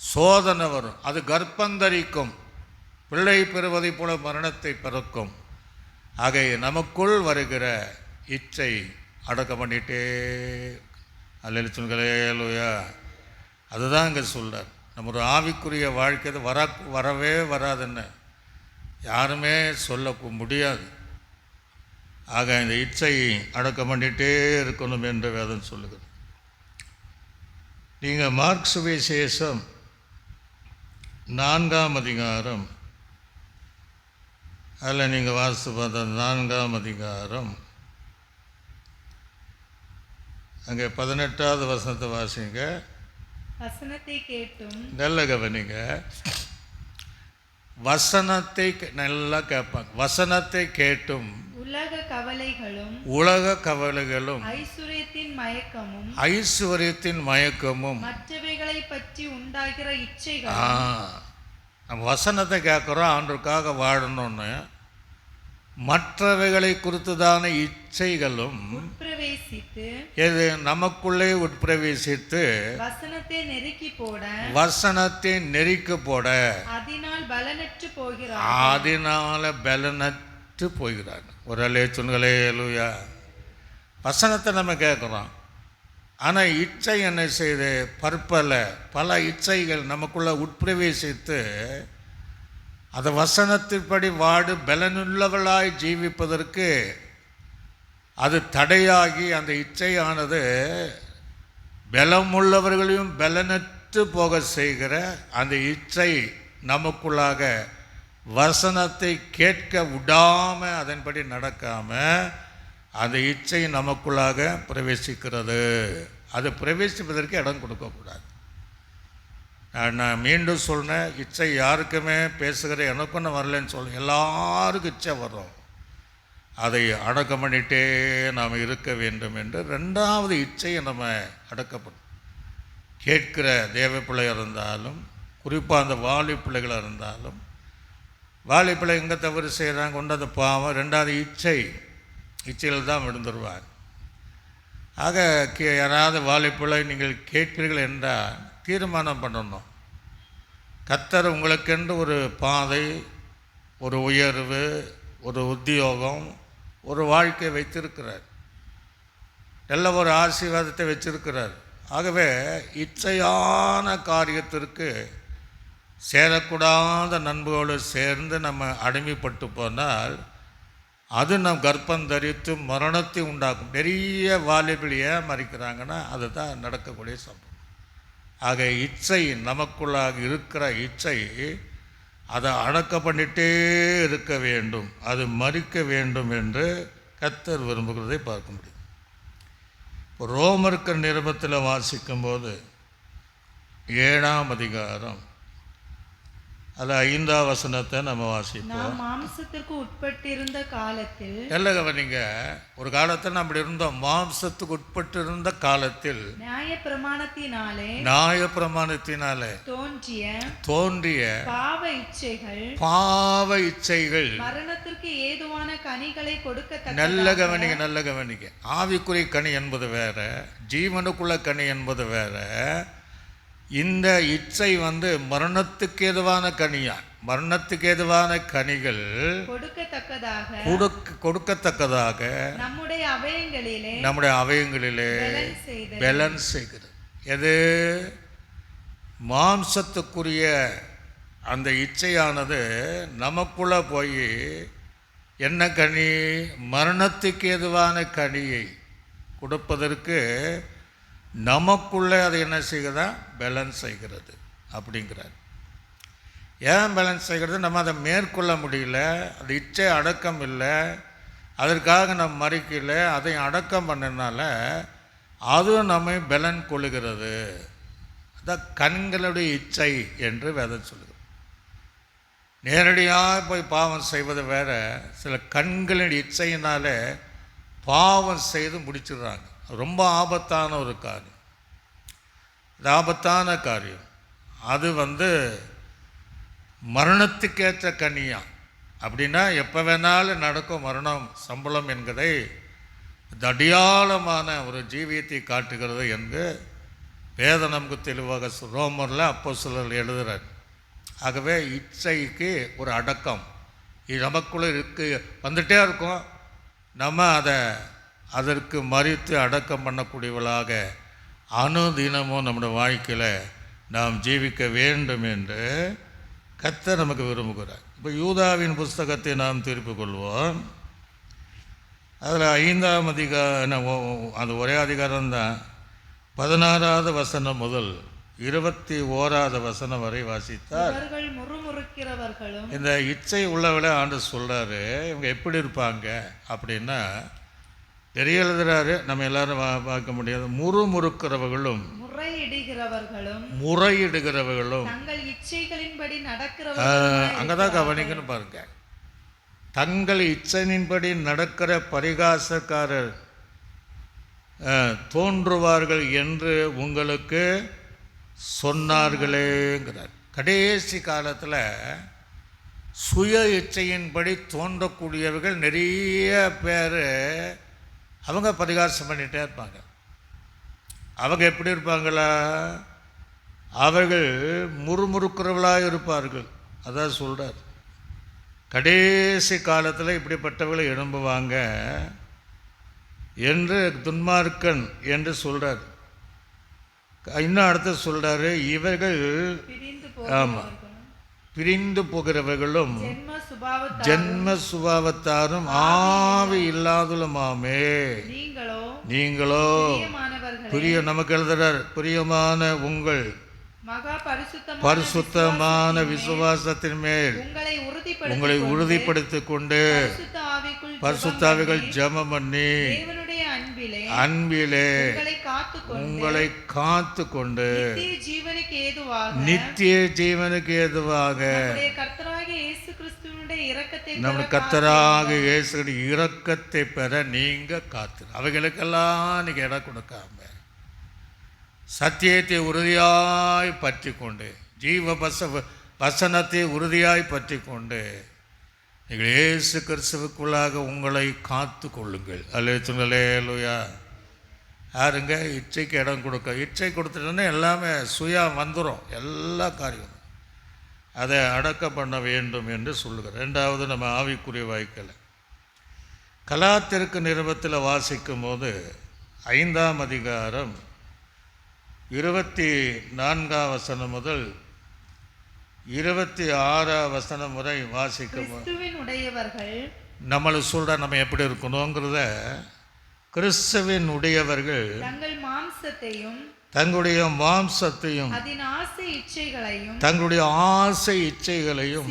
சோதனை வரும், அது கர்ப்பந்தரிக்கும், பிள்ளை பெறுவதை போல மரணத்தை பிறக்கும். ஆக நமக்குள் வருகிற இச்சை அடக்கம் பண்ணிட்டே. அல்லேலூயா. அதுதான் இங்கே சொல்கிறார். நம்ம ஒரு ஆவிக்குரிய வாழ்க்கை வரவே வராதுன்னு யாருமே சொல்ல முடியாது. ஆக இந்த இச்சையை அடக்கம் பண்ணிகிட்டே இருக்கணும் என்று வேதம் சொல்லுகிறது. நீங்கள் மார்க் சுவிசேஷம் 4ஆம் அதிகாரம், அதில் நீங்கள் வாசித்து பார்த்த 4ஆம் அதிகாரம் அங்கே 18வது வசனத்தை வாசிங்க. வசனத்தை கேட்டும், நல்ல கவனிங்க, வசனத்தை நல்லா கேட்பாங்க. வசனத்தை கேட்டும் உலக கவலைகளும் ஐஸ்வர்யத்தின் மயக்கமும் மற்றவைகளை பற்றி உண்டாகிற இச்சைகள். நம்ம வசனத்தை கேட்குறோம், ஆண்டவருக்காக வாழணும்னு. மற்றவைகளை குறித்துதான இச்சைகளும் எது நமக்குள்ளே உட்பிரவேசித்து வசனத்தை நெருக்கி போட அதனால பலனற்று போகிறாங்க. ஒரு அலேச்சுங்களே லூயா. வசனத்தை நம்ம கேட்குறோம், ஆனால் இச்சை என்ன செய்து பல இச்சைகள் நமக்குள்ளே உட்பிரவேசித்து அந்த வசனத்தின்படி பலனுள்ளவளாய் ஜீவிப்பதற்கு அது தடையாகி அந்த இச்சையானது பலமுள்ளவர்களையும் பலனற்று போக செய்கிற அந்த இச்சை நமக்குள்ளாக வசனத்தை கேட்க விடாமல் அதன்படி நடக்காமல் அந்த இச்சை நமக்குள்ளாக பிரவேசிக்கிறது. அது பிரவேசிப்பதற்கு இடம் கொடுக்கக்கூடாது. நான் மீண்டும் சொல்கிறேன், இச்சை யாருக்குமே பேசுகிற எனக்கும் வரலன்னு சொல்ல, எல்லாருக்கும் இச்சை வரும். அதை அடக்கம் பண்ணிகிட்டே நாம் இருக்க வேண்டும் என்று 2வது இச்சையை நம்ம அடக்கப்படும். கேட்கிற தேவ பிள்ளையாக இருந்தாலும், குறிப்பாக அந்த வாலி பிள்ளைகளாக இருந்தாலும், வாலி பிள்ளை எங்கே தவறு செய்கிறாங்க கொண்டு அந்த பாவம் 2வது இச்சையில் தான் விழுந்துருவாங்க. ஆக யாராவது வாலி பிள்ளை நீங்கள் கேட்பீர்கள் என்றால் தீர்மானம் பண்ணணும். கர்த்தர் உங்களுக்கென்று ஒரு பாதை, ஒரு உயர்வு, ஒரு உத்தியோகம், ஒரு வாழ்க்கை வைத்திருக்கிறார். நல்ல ஒரு ஆசீர்வாதத்தை வச்சிருக்கிறார். ஆகவே இச்சையான காரியத்திற்கு சேரக்கூடாத நண்பர்களோடு சேர்ந்து நம்ம அடிமைப்பட்டு போனால் அது நம் கர்ப்பம் தரித்து மரணத்தை உண்டாக்கும். நிறைய வாலிபலியை மறிக்கிறாங்கன்னா அதுதான் நடக்கக்கூடிய சம்பவம். ஆக இச்சை நமக்குள்ளாக இருக்கிற இச்சை அதை அடக்கம் பண்ணிகிட்டே இருக்க வேண்டும், அது மறிக்க வேண்டும் என்று கர்த்தர் விரும்புகிறதை பார்க்க முடியும். இப்போ ரோமருக்கு நிருபத்தில் வாசிக்கும்போது 7ஆம் அதிகாரம் அதில் 5ஆம் வசனத்தை நம்ம வாசிப்போம். மாம்சத்திற்கு உட்பட்டிருந்த காலத்தில், எல்லாம் கவனிங்க, ஒரு காலத்தில் நம்ம இருந்தோம். மாம்சத்துக்கு உட்பட்டிருந்த காலத்தில் நியாயப்பிரமாணத்தினாலே தோன்றிய பாவ இச்சைகள் மரணத்திற்கு ஏதுவான கனிகளை கொடுக்க. நல்ல கவனிங்க. ஆவிக்குரிய கனி என்பது வேற, ஜீவனுக்குள்ள கனி என்பது வேற. இந்த இச்சை மரணத்துக்கு ஏதுவான கனியா, மரணத்துக்கு ஏதுவான கனிகள் கொடுக்கத்தக்கதாக நம்முடைய அவயங்களிலே பலன் செய்கிறது. எது? மாம்சத்துக்குரிய அந்த இச்சையானது நமக்குள்ள போய் என்ன கனி? மரணத்துக்கு ஏதுவான கனியை கொடுப்பதற்கு நமக்குள்ளே அதை என்ன செய்கிறதா? பேலன்ஸ் செய்கிறது அப்படிங்கிறார். ஏன் பேலன்ஸ் செய்கிறது? நம்ம அதை மேற்கொள்ள முடியல, அது இச்சை அடக்கம் இல்லை, அதற்காக நம்ம மறிக்கல, அதை அடக்கம் பண்ணனால அதுவும் நம்மை பலன் கொள்ளுகிறது. அதான் கண்களுடைய இச்சை என்று வேதம் சொல்லுகிறது. நேரடியாக போய் பாவம் செய்வது வேற, சில கண்களின் இச்சையினாலே பாவம் செய்து முடிச்சிடுறாங்க. ரொம்ப ஆபத்தான ஒரு காரியம். இது ஆபத்தான காரியம். அது மரணத்துக்கேற்ற கனியா. அப்படின்னா எப்போ வேணாலும் நடக்கும் மரணம் சம்பளம் என்கிறதை அடையாளமான ஒரு ஜீவியத்தை காட்டுகிறது என்று வேதம் நமக்கு தெளிவாக ரோமரில் அப்போஸ்தலர் எழுதுகிறார். ஆகவே இச்சைக்கு ஒரு அடக்கம் இது நமக்குள்ளே வந்துகிட்டே இருக்கும். நம்ம அதற்கு மறித்து அடக்கம் பண்ணக்கூடியவளாக அனுதினமும் நம்முடைய வாழ்க்கையில் நாம் ஜீவிக்க வேண்டும் என்று கர்த்தர் நமக்கு விரும்புகிறார். இப்போ யூதாவின் புஸ்தகத்தை நாம் திருப்பிக் கொள்வோம். அதில் 5ஆம் அதிகாரம், அந்த ஒரே அதிகாரம்தான், 16வது வசனம் முதல் 21வது வசனம் வரை வாசித்தார். இந்த இச்சை உள்ளவளை ஆண்டு சொல்கிறாரு. இவங்க எப்படி இருப்பாங்க அப்படின்னா, பெரிய எழுதுறாரு, நம்ம எல்லாரும் பார்க்க முடியாது. முறுமுறுக்கிறவர்களும் முறையிடுகிறவர்களும் தங்கள் இச்சைகளின்படி நடக்கிறவர்களும். அங்கதான் கவனிக்கணும் பாருங்க. தங்கள் இச்சையின்படி நடக்கிற பரிகாசக்காரர் தோன்றுவார்கள் என்று உங்களுக்கு சொன்னார்களேங்கிறார். கடைசி காலத்தில் சுய இச்சையின்படி தோன்றக்கூடியவர்கள் நிறைய பேர் அவங்க பரிகாசம் பண்ணிகிட்டே இருப்பாங்க. அவங்க எப்படி இருப்பாங்களா? அவர்கள் முறுமுறுக்கிறவர்களாக இருப்பார்கள். அதான் சொல்கிறார், கடைசி காலத்தில் இப்படிப்பட்டவர்களை எழும்புவாங்க என்று துன்மார்க்கன் என்று சொல்கிறார். இன்னும் அடுத்து சொல்கிறாரு, இவர்கள் ஆமாம் பிரிந்து போகிறவர்களும் ஜென்ம சுபாவத்தாரும் ஆவி இல்லாதலுமாமே. நீங்களோ நமக்கு எழுதுறார், பிரியமான உங்கள் பரிசுத்தமான விசுவாசத்தின் மேல் உங்களை உறுதிப்படுத்திக் கொண்டு பரிசுத்தாவிகள் ஜெபம் பண்ணி அன்பிலே உங்களை காத்து கொண்டு நித்திய ஜீவனுக்கு ஏதுவாக நம்ம கர்த்தராக இயேசுவின் இரக்கத்தை பெற நீங்க காத்து. அவைகளுக்கெல்லாம் நீங்க இடம் கொடுக்காம சத்தியத்தை உறுதியாய் பற்றி கொண்டு, ஜீவ வசனத்தை உறுதியாய் பற்றி கொண்டு நீங்கள் இயேசு கிறிஸ்துவுக்குள்ளாக உங்களை காத்து கொள்ளுங்கள். அல்லேலூயா. யாருங்க இச்சைக்கு இடம் கொடுக்க? இச்சை கொடுத்துட்டோன்னா எல்லாமே சுயம் வந்துடும், எல்லா காரியம். அதை அடக்க பண்ண வேண்டும் என்று சொல்லுகிறேன். ரெண்டாவது, நம்ம ஆவிக்குரிய வாய்க்கலை கலாத்திற்கு நிருபத்தில் வாசிக்கும் போது 5ஆம் அதிகாரம் 24ஆம் வசனம் முதல் 26ஆம் வசனம் வரை வாசிக்கும் நம்மளை சொல்ற நம்ம எப்படி இருக்கணுங்கிறத, கிறிஸ்துவின் உடையவர்கள் தங்களுடைய மாம்சத்தையும் தங்களுடைய ஆசை இச்சைகளையும்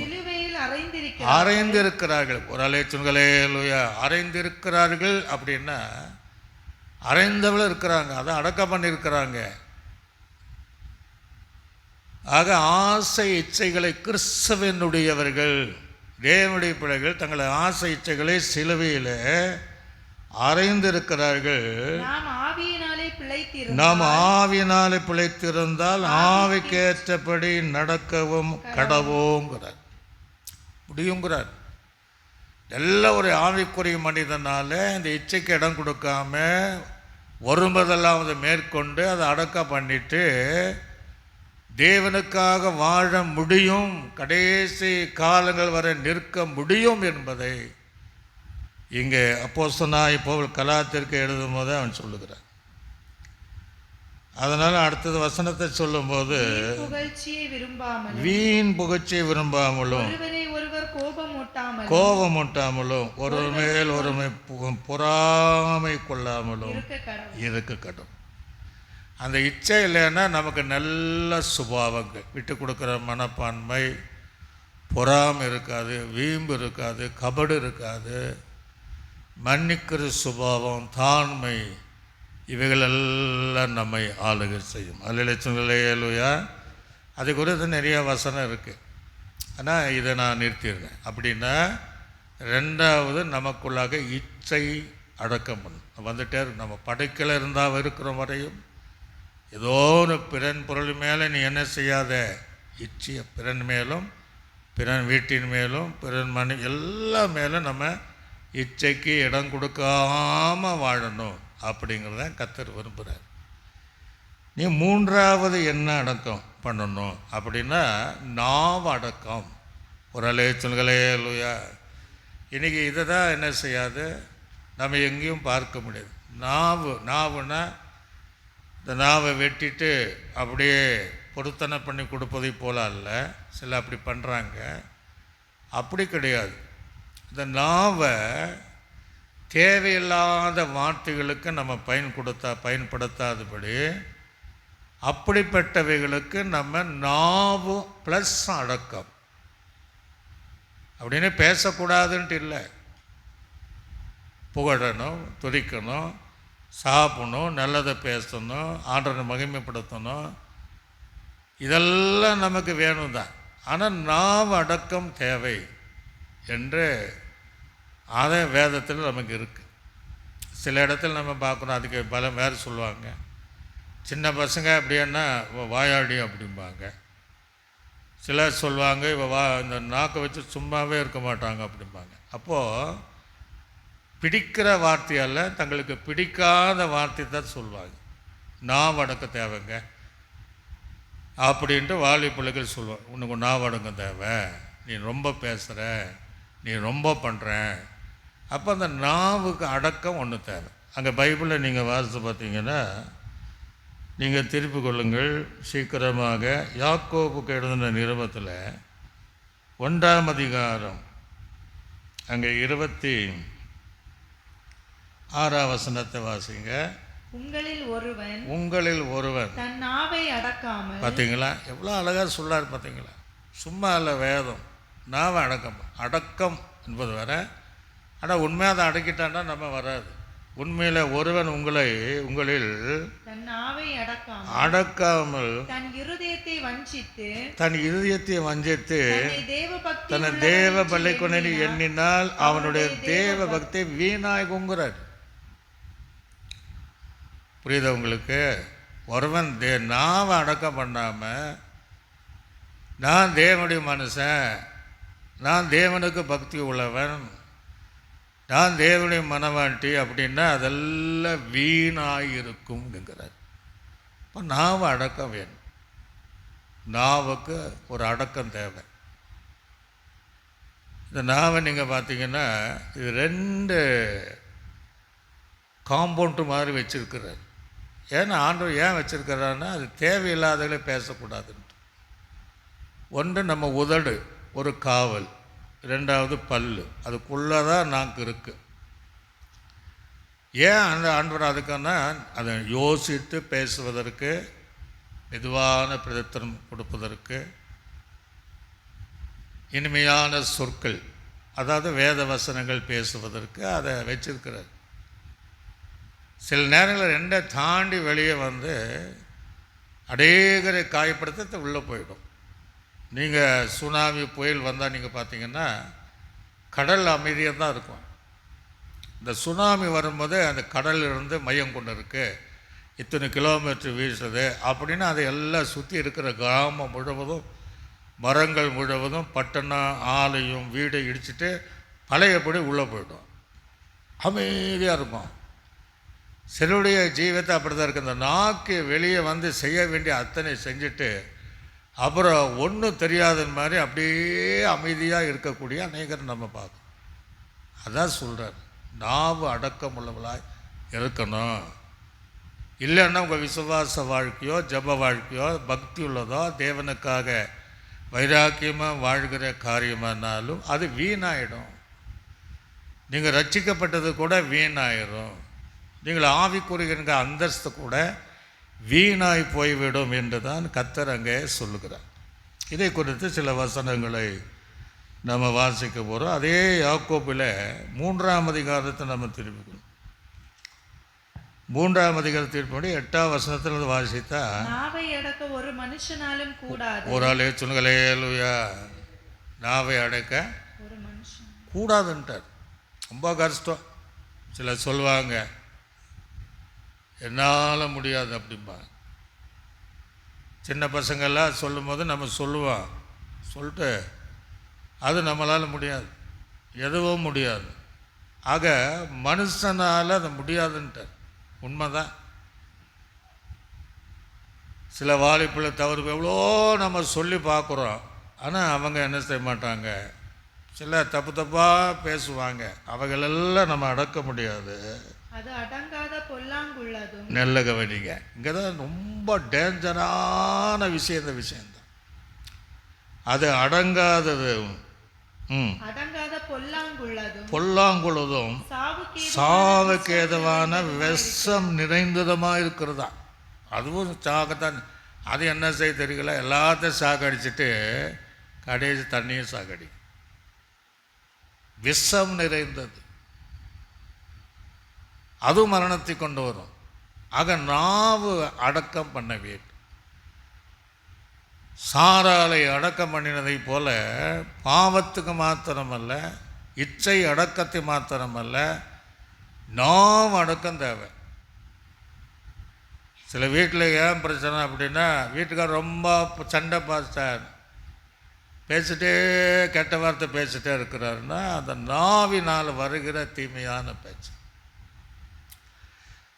அறைந்திருக்கிறார்கள். ஒரு அலேச்சுங்களே அறைந்திருக்கிறார்கள் அப்படின்னா அறைந்தவள இருக்கிறாங்க, அதை அடக்கம் பண்ணியிருக்கிறாங்க. ஆக ஆசை இச்சைகளை கிறிஸ்துவினுடையவர்கள், தேவனுடைய பிள்ளைகள் தங்களை ஆசை இச்சைகளை சிலுவையில் அறைந்திருக்கிறார்கள். நாம் ஆவியினாலே பிழைத்திருந்தால் ஆவிக்கேற்றபடி நடக்கவும் கடவோங்கிறார், முடியுங்கிறார். எல்லாம் ஒரு ஆவிக்குரிய மனிதனால இந்த இச்சைக்கு இடம் கொடுக்காம வரும்போதெல்லாம் அதை மேற்கொண்டு அதை அடக்கம் பண்ணிட்டு தேவனுக்காக வாழ முடியும், கடைசி காலங்கள் வரை நிற்க முடியும் என்பதை இங்கே அப்போஸ்தலனாகிய பவுல் கலாத்திற்கு எழுதும் போது அவன் சொல்லுகிறான். அதனால் அடுத்தது வசனத்தை சொல்லும்போது, வீண் புகழ்ச்சியை விரும்பாமலும் கோபமூட்டாமலும் ஒருவர் மேல் ஒருமை பொறாமை கொள்ளாமலும் இருக்க கடும். அந்த இச்சை இல்லைன்னா நமக்கு நல்ல சுபாவங்கள், விட்டு கொடுக்குற மனப்பான்மை, பொறாமை இருக்காது, வீம்பு இருக்காது, கபடு இருக்காது, மன்னிக்கிற சுபாவம், தாழ்மை, இவைகளெல்லாம் நம்மை ஆளுகை செய்யும். அல்லேலூயா. அது குறித்து நிறைய வசனம் இருக்குது, ஆனால் இதை நான் நிறுத்திடுறேன். அப்படின்னா ரெண்டாவது, நமக்குள்ளாக இச்சை அடக்கம் வந்துட்டே இருக்கு. நம்ம படைக்கல இருந்தால் இருக்கிற வரையும் ஏதோ ஒரு பிறன் பொருள் மேலே நீ என்ன செய்யாத, இச்சைய பிறன் மேலும் பிறன் வீட்டின் மேலும் பிறன் மணி எல்லாம் மேலும் நம்ம இச்சைக்கு இடம் கொடுக்காமல் வாழணும் அப்படிங்கிறத கர்த்தர் விரும்புகிறார். நீ மூன்றாவது என்ன அடக்கம் பண்ணணும் அப்படின்னா நாவ அடக்கம். ஒரு அலேச்சுங்களே இல்லையா. இன்றைக்கி இதை தான் என்ன செய்யாது, நம்ம எங்கேயும் பார்க்க முடியாது. நாவுனா இந்த நாவை வெட்டிட்டு அப்படியே பொருத்தனை பண்ணி கொடுப்பதை போல அல்ல. சில அப்படி பண்ணுறாங்க. அப்படி கிடையாது. இந்த நாவை தேவையில்லாத வார்த்தைகளுக்கு நம்ம பயன்படுத்தாதபடி அப்படிப்பட்டவைகளுக்கு நம்ம நாவு ப்ளஸ் அடக்கம் அப்படின்னு பேசக்கூடாதுன்ட்டு இல்லை. புகழணும், துதிக்கணும், சாப்பிடணும், நல்லதை பேசணும், ஆண்டவரை மகிமைப்படுத்தணும், இதெல்லாம் நமக்கு வேணும் தான். ஆனால் நாவு அடக்கம் தேவை என்று அதே வேதத்தில் நமக்கு இருக்குது. சில இடத்துல நம்ம பார்க்குறோம், அதுக்கு பலம் வேறு சொல்லுவாங்க. சின்ன பசங்க அப்படின்னா வாயாடி அப்படிம்பாங்க. சிலர் சொல்லுவாங்க இந்த நாக்கை வச்சு சும்மாவே இருக்க மாட்டாங்க அப்படிம்பாங்க. அப்போது பிடிக்கிற வார்த்தையால் தங்களுக்கு பிடிக்காத வார்த்தை தான் சொல்லுவாங்க. நாவடக்க தேவைங்க அப்படின்ட்டு வாலி பிள்ளைகள் சொல்லுவாங்க. உனக்கு நாவடக்கம் தேவை, நீ ரொம்ப பேசுகிற, நீ ரொம்ப பண்ணுற. அப்போ அந்த நாவுக்கு அடக்கம் ஒன்று தேவை. அங்கே பைபிளில் நீங்கள் வாசித்து பார்த்தீங்கன்னா, நீங்கள் திருப்பி கொள்ளுங்கள் சீக்கிரமாக. யாக்கோபுக்கு எழுதின நிருபத்தில் 1ஆம் அதிகாரம் அங்கே 26ஆம் வசனத்தை வாசிங்க. உங்களில் ஒருவன் தன் நாவை அடக்காமல். பார்த்தீங்களா எவ்வளோ அழகாக சொல்லார் பார்த்தீங்களா? சும்மா இல்லை வேதம். நாவை அடக்கம் என்பது வேற. ஆனால் உண்மையாக அதை அடக்கிட்டான்னா நம்ம வராது. உண்மையில் ஒருவன் உங்களில் அடக்காமல் தன் இருதயத்தை வஞ்சித்து தன் தேவ பள்ளி கொண்டு எண்ணினால் அவனுடைய தேவ பக்தி வீணாய் குங்குறார். புரியுதா உங்களுக்கு? ஒருவன் நாவை அடக்கம் பண்ணாமல் நான் தேவனுடைய மனுஷன், நான் தேவனுக்கு பக்தி உள்ளவன், நான் தேவனுடைய மனவாட்டி அப்படின்னா அதெல்லாம் வீணாயிருக்கும்ங்கிறார். இப்போ நாவை அடக்கம் வேணும். நாவுக்கு ஒரு அடக்கம் தேவை. இந்த நாவை நீங்கள் பார்த்தீங்கன்னா இது 2 காம்பவுண்டு மாதிரி வச்சுருக்கிறார். ஏன்னா ஆண்டவர் ஏன் வச்சுருக்கிறான்னா அது தேவையில்லாதவர்களே பேசக்கூடாதுன்ட்டு. ஒன்று நம்ம உதடு ஒரு காவல், 2வது பல்லு, அதுக்குள்ளே தான் நாக்கு இருக்குது. ஏன் அந்த ஆண்டவர் அதுக்குன்னா அதை யோசித்து பேசுவதற்கு, மெதுவான பிரதித்திரம் கொடுப்பதற்கு, இனிமையான சொற்கள் அதாவது வேத வசனங்கள் பேசுவதற்கு அதை வச்சிருக்கிறார். சில நேரங்களில் 2 தாண்டி வெளியே வந்து அநேகரை காயப்படுத்த உள்ளே போயிடும். நீங்கள் சுனாமி புயல் வந்தால் நீங்கள் பார்த்தீங்கன்னா கடல் அமைதியாக தான் இருக்கும். இந்த சுனாமி வரும்போது அந்த கடலிலிருந்து மையம் கொண்டு இருக்குது, இத்தனை கிலோமீட்டர் வீசுது அப்படின்னு அதை எல்லாம் சுற்றி இருக்கிற கிராமம் முழுவதும், மரங்கள் முழுவதும், பட்டணம், ஆலயம், வீடை இடிச்சிட்டு பழையபடி உள்ளே போய்டும். அமைதியாக இருக்கும். சிலருடைய ஜீவத்தை அப்படி தான் இருக்குது. இந்த நாக்கு வெளியே வந்து செய்ய வேண்டிய அத்தனை செஞ்சுட்டு அப்புறம் ஒன்றும் தெரியாத மாதிரி அப்படியே அமைதியாக இருக்கக்கூடிய அநேகர் நம்ம பார்க்கணும். அதான் சொல்கிறார், நாவு அடக்கம் உள்ளவளாக இருக்கணும். இல்லைன்னா உங்கள் விசுவாச வாழ்க்கையோ ஜப வாழ்க்கையோ பக்தி உள்ளதோ தேவனுக்காக வைராக்கியமாக வாழ்கிற காரியமானாலும் அது வீணாயிடும். நீங்கள் ரட்சிக்கப்பட்டது கூட வீணாயிடும். நீங்கள் ஆவிக்குரிய அந்தஸ்து கூட வீணாய் போய்விடும் என்று தான் கர்த்தர் அங்கே சொல்லுகிறார். இதை குறித்து சில வசனங்களை நம்ம வாசிக்க போகிறோம். அதே யாக்கோபில் 3ஆம் அதிகாரத்தை நம்ம திருப்பிக்கணும். 3ஆம் அதிகாரத்தை திருப்பி 8ஆம் வசனத்தில் வாசித்தா, நாவை அடக்க ஒரு மனுஷனாலும் கூடாது. ஒரு ஆளே சொல்லுங்களே லூயா, நாவை அடக்க ஒரு மனுஷன் கூடாதுன்ட்டார். ரொம்ப கஷ்டம். சிலர் சொல்லுவாங்க என்னால் முடியாது அப்படிம்பாங்க. சின்ன பசங்கள்லாம் சொல்லும் போது நம்ம சொல்லுவோம், சொல்லிட்டு அது நம்மளால் முடியாது, எதுவும் முடியாது. ஆக மனுஷனால் அது முடியாதுன்ட்டார். உண்மைதான். சில வாலிப்புள்ள தவறு எவ்வளோ நம்ம சொல்லி பார்க்குறோம், ஆனால் அவங்க என்ன செய்ய மாட்டாங்க, சில தப்பாக பேசுவாங்க. அவைகளெல்லாம் நம்ம அடக்க முடியாது. அது அடங்காத பொல்லாங்குள்ளதும். நல்ல கவனிங்க, இங்கே தான் ரொம்ப டேஞ்சரான விஷயம். இந்த விஷயந்தான் அது அடங்காதது. அடங்காத பொல்லாங்குள்ளதும் சாவுக்கு ஏதுவான விஷம் நிறைந்ததுமாக இருக்கிறதா. அதுவும் சாகத்தான். அது என்ன செய்ய தெரியல, எல்லாத்தையும் சாகடிச்சிட்டு கடைசி தண்ணியும் சாகடி. விஷம் நிறைந்தது, அது மரணத்தை கொண்டு வரும். ஆக நாவு அடக்கம் பண்ண வேண்டும். சாராலை அடக்கம் பண்ணினதை போல பாவத்துக்கு மாத்திரமல்ல, இச்சை அடக்கத்தை மாத்திரமல்ல, நாம் அடக்கம் தேவை. சில வீட்டில் ஏன் பிரச்சனை அப்படின்னா, வீட்டுக்கார் ரொம்ப சண்டை பாஸ்டார், பேசிட்டே கெட்ட வார்த்தை பேசிட்டே இருக்கிறாருன்னா அந்த நாவினால் வருகிற தீமையான பேச்சு.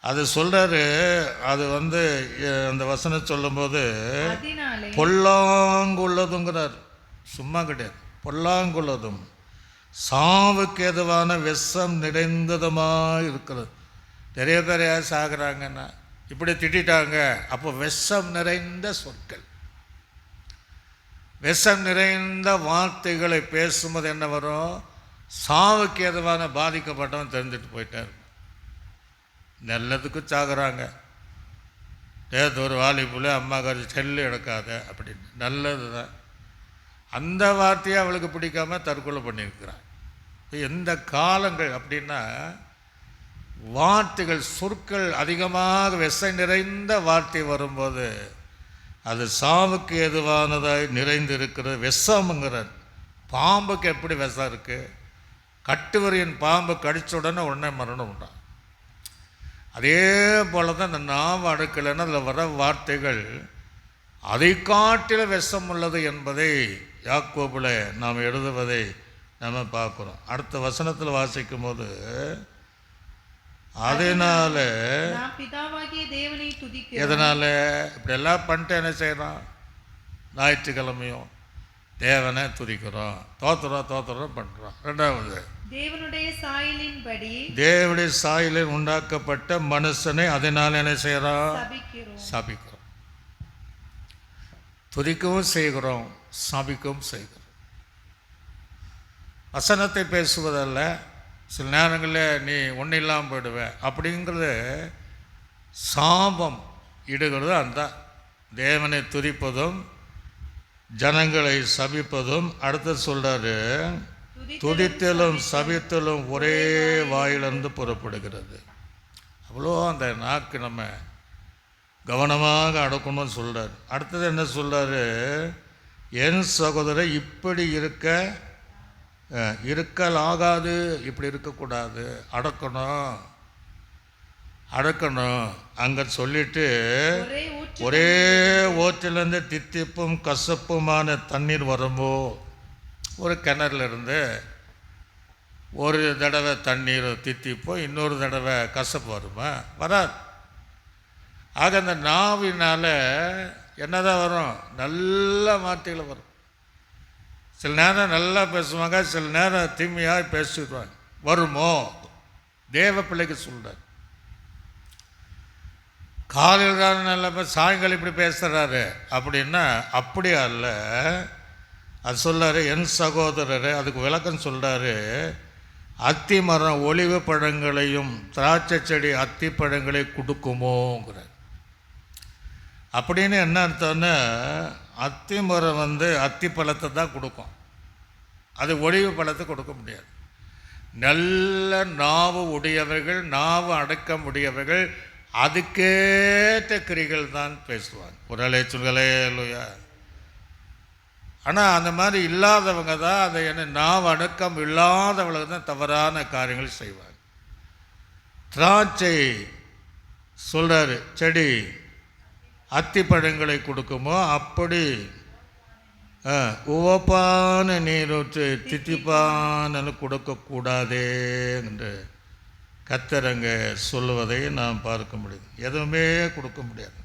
அது சொல்கிறாரு. அது அந்த வசனம் சொல்லும்போது பொல்லாங்குள்ளதுங்கிறார். சும்மா கிடையாது, பொல்லாங்குள்ளதும் சாவுக்கு எதுவான விஷம் நிறைந்ததுமாக இருக்கிறது. நிறைய பேர் யார் சாகுறாங்கன்னா இப்படி திட்டாங்க. அப்போ விஷம் நிறைந்த சொற்கள், விஷம் நிறைந்த வார்த்தைகளை பேசும்போது என்ன வரும்? சாவுக்கு எதுவான பாதிக்கப்பட்டவன் தெரிஞ்சுட்டு போயிட்டார். நல்லதுக்கு சாகுறாங்க. ஏதோ ஒரு வாலிபுல அம்மா கறி செல்லு எடுக்காத அப்படின்னு, நல்லது தான். அந்த வார்த்தையை அவளுக்கு பிடிக்காம தற்கொலை பண்ணியிருக்கிறான். எந்த காலங்கள் அப்படின்னா, வார்த்தைகள் சொற்கள் அதிகமாக விஷம் நிறைந்த வார்த்தை வரும்போது அது சாவுக்கு எதுவானதாய் நிறைந்திருக்கிறது. விஷம்ங்கிற பாம்புக்கு எப்படி விஷம் இருக்குது? கட்டுவரியின் பாம்பு கடிச்ச உடனே மரணம் உண்டான். அதே போல தான் இந்த நாவு அடக்கலைன்னா அதில் வர வார்த்தைகள் அதை காட்டில விஷம் உள்ளது என்பதை யாக்கோபுல நாம் எழுதுவதை நம்ம பார்க்குறோம். அடுத்த வசனத்தில் வாசிக்கும் போது, அதனால எதனால இப்படி எல்லாம் பண்ணிட்டு என்ன செய்யறோம்? ஞாயிற்றுக்கிழமையும் தேவனை துதிக்கிறோம், தோத்துறோம் பண்ணுறோம். ரெண்டாவது, தேவனுடைய சாயலில் உண்டாக்கப்பட்ட மனுஷனை அதனால என்ன செய்கிறோம்? சபிக்கிறோம். துதிக்கவும் செய்கிறோம், சபிக்கவும் செய்கிறோம். வசனத்தை பேசுவதல்ல. சில நேரங்களில் நீ ஒன்றும் இல்லாமல் போயிடுவ அப்படிங்கிறது சாபம் இடுகிறது. அந்த தேவனை துதிப்பதும் ஜனங்களை சபிப்பதும். அடுத்து சொல்கிறாரு, துதித்தலும் சபித்தலும் ஒரே வாயிலிருந்து புறப்படுகிறது. அவ்வளோ அந்த நாக்கு நம்ம கவனமாக அடக்கணும்னு சொல்கிறார். அடுத்தது என்ன சொல்கிறாரு? என் சகோதரர் இப்படி இருக்கலாகாது, இப்படி இருக்கக்கூடாது, அடக்கணும் அங்கே சொல்லிட்டு, ஒரே ஊற்றிலேருந்து தித்திப்பும் கசப்புமான தண்ணீர் வரும்போ, ஒரு கிணறுல இருந்து ஒரு தடவை தண்ணீர் தித்திப்போ இன்னொரு தடவை கசப்பு வருமா? வராது. ஆக அந்த நாவினால் என்னதான் வரும்? நல்ல வார்த்தைகள் வரும். சில நேரம் நல்லா பேசுவாங்க, சில நேரம் தீமையாக பேசிடுவாங்க. வருமோ? தேவ பிள்ளைக்கு சொல்கிறார். காலையில் தான் நல்லா சாயங்காலம் இப்படி பேசுகிறாரு அப்படின்னா அப்படியா அல்ல. அது சொல்கிறாரு, என் சகோதரர். அதுக்கு விளக்கம் சொல்கிறாரு, அத்தி மரம் ஒலிவு பழங்களையும் திராட்சை செடி அத்தி பழங்களை கொடுக்குமோங்கிறார். அப்படின்னு என்ன அர்த்தம்னா, அத்தி மரம் அத்தி பழத்தை தான் கொடுக்கும், அது ஒலிவு பழத்தை கொடுக்க முடியாது. நல்ல நாவு உடையவர்கள், நாவு அடக்கம் உடையவர்கள் அதுக்கேற்ற கிரிகள் தான் பேசுவாங்க. ஒரு அலைச்சுகளே இல்லையா? ஆனால் அந்த மாதிரி இல்லாதவங்க தான், அதை என்ன நாவு அடக்கம் இல்லாதவங்களுக்கு தான் தவறான காரியங்கள் செய்வாங்க. திராட்சை சொல்கிறாரு, செடி அத்தி பழங்களை கொடுக்குமோ அப்படி உவப்பான நீரூற்று தித்திப்பான கொடுக்கக்கூடாதே என்று கர்த்தர் சொல்லுவதை நாம் பார்க்க முடியும். எதுவுமே கொடுக்க முடியாது.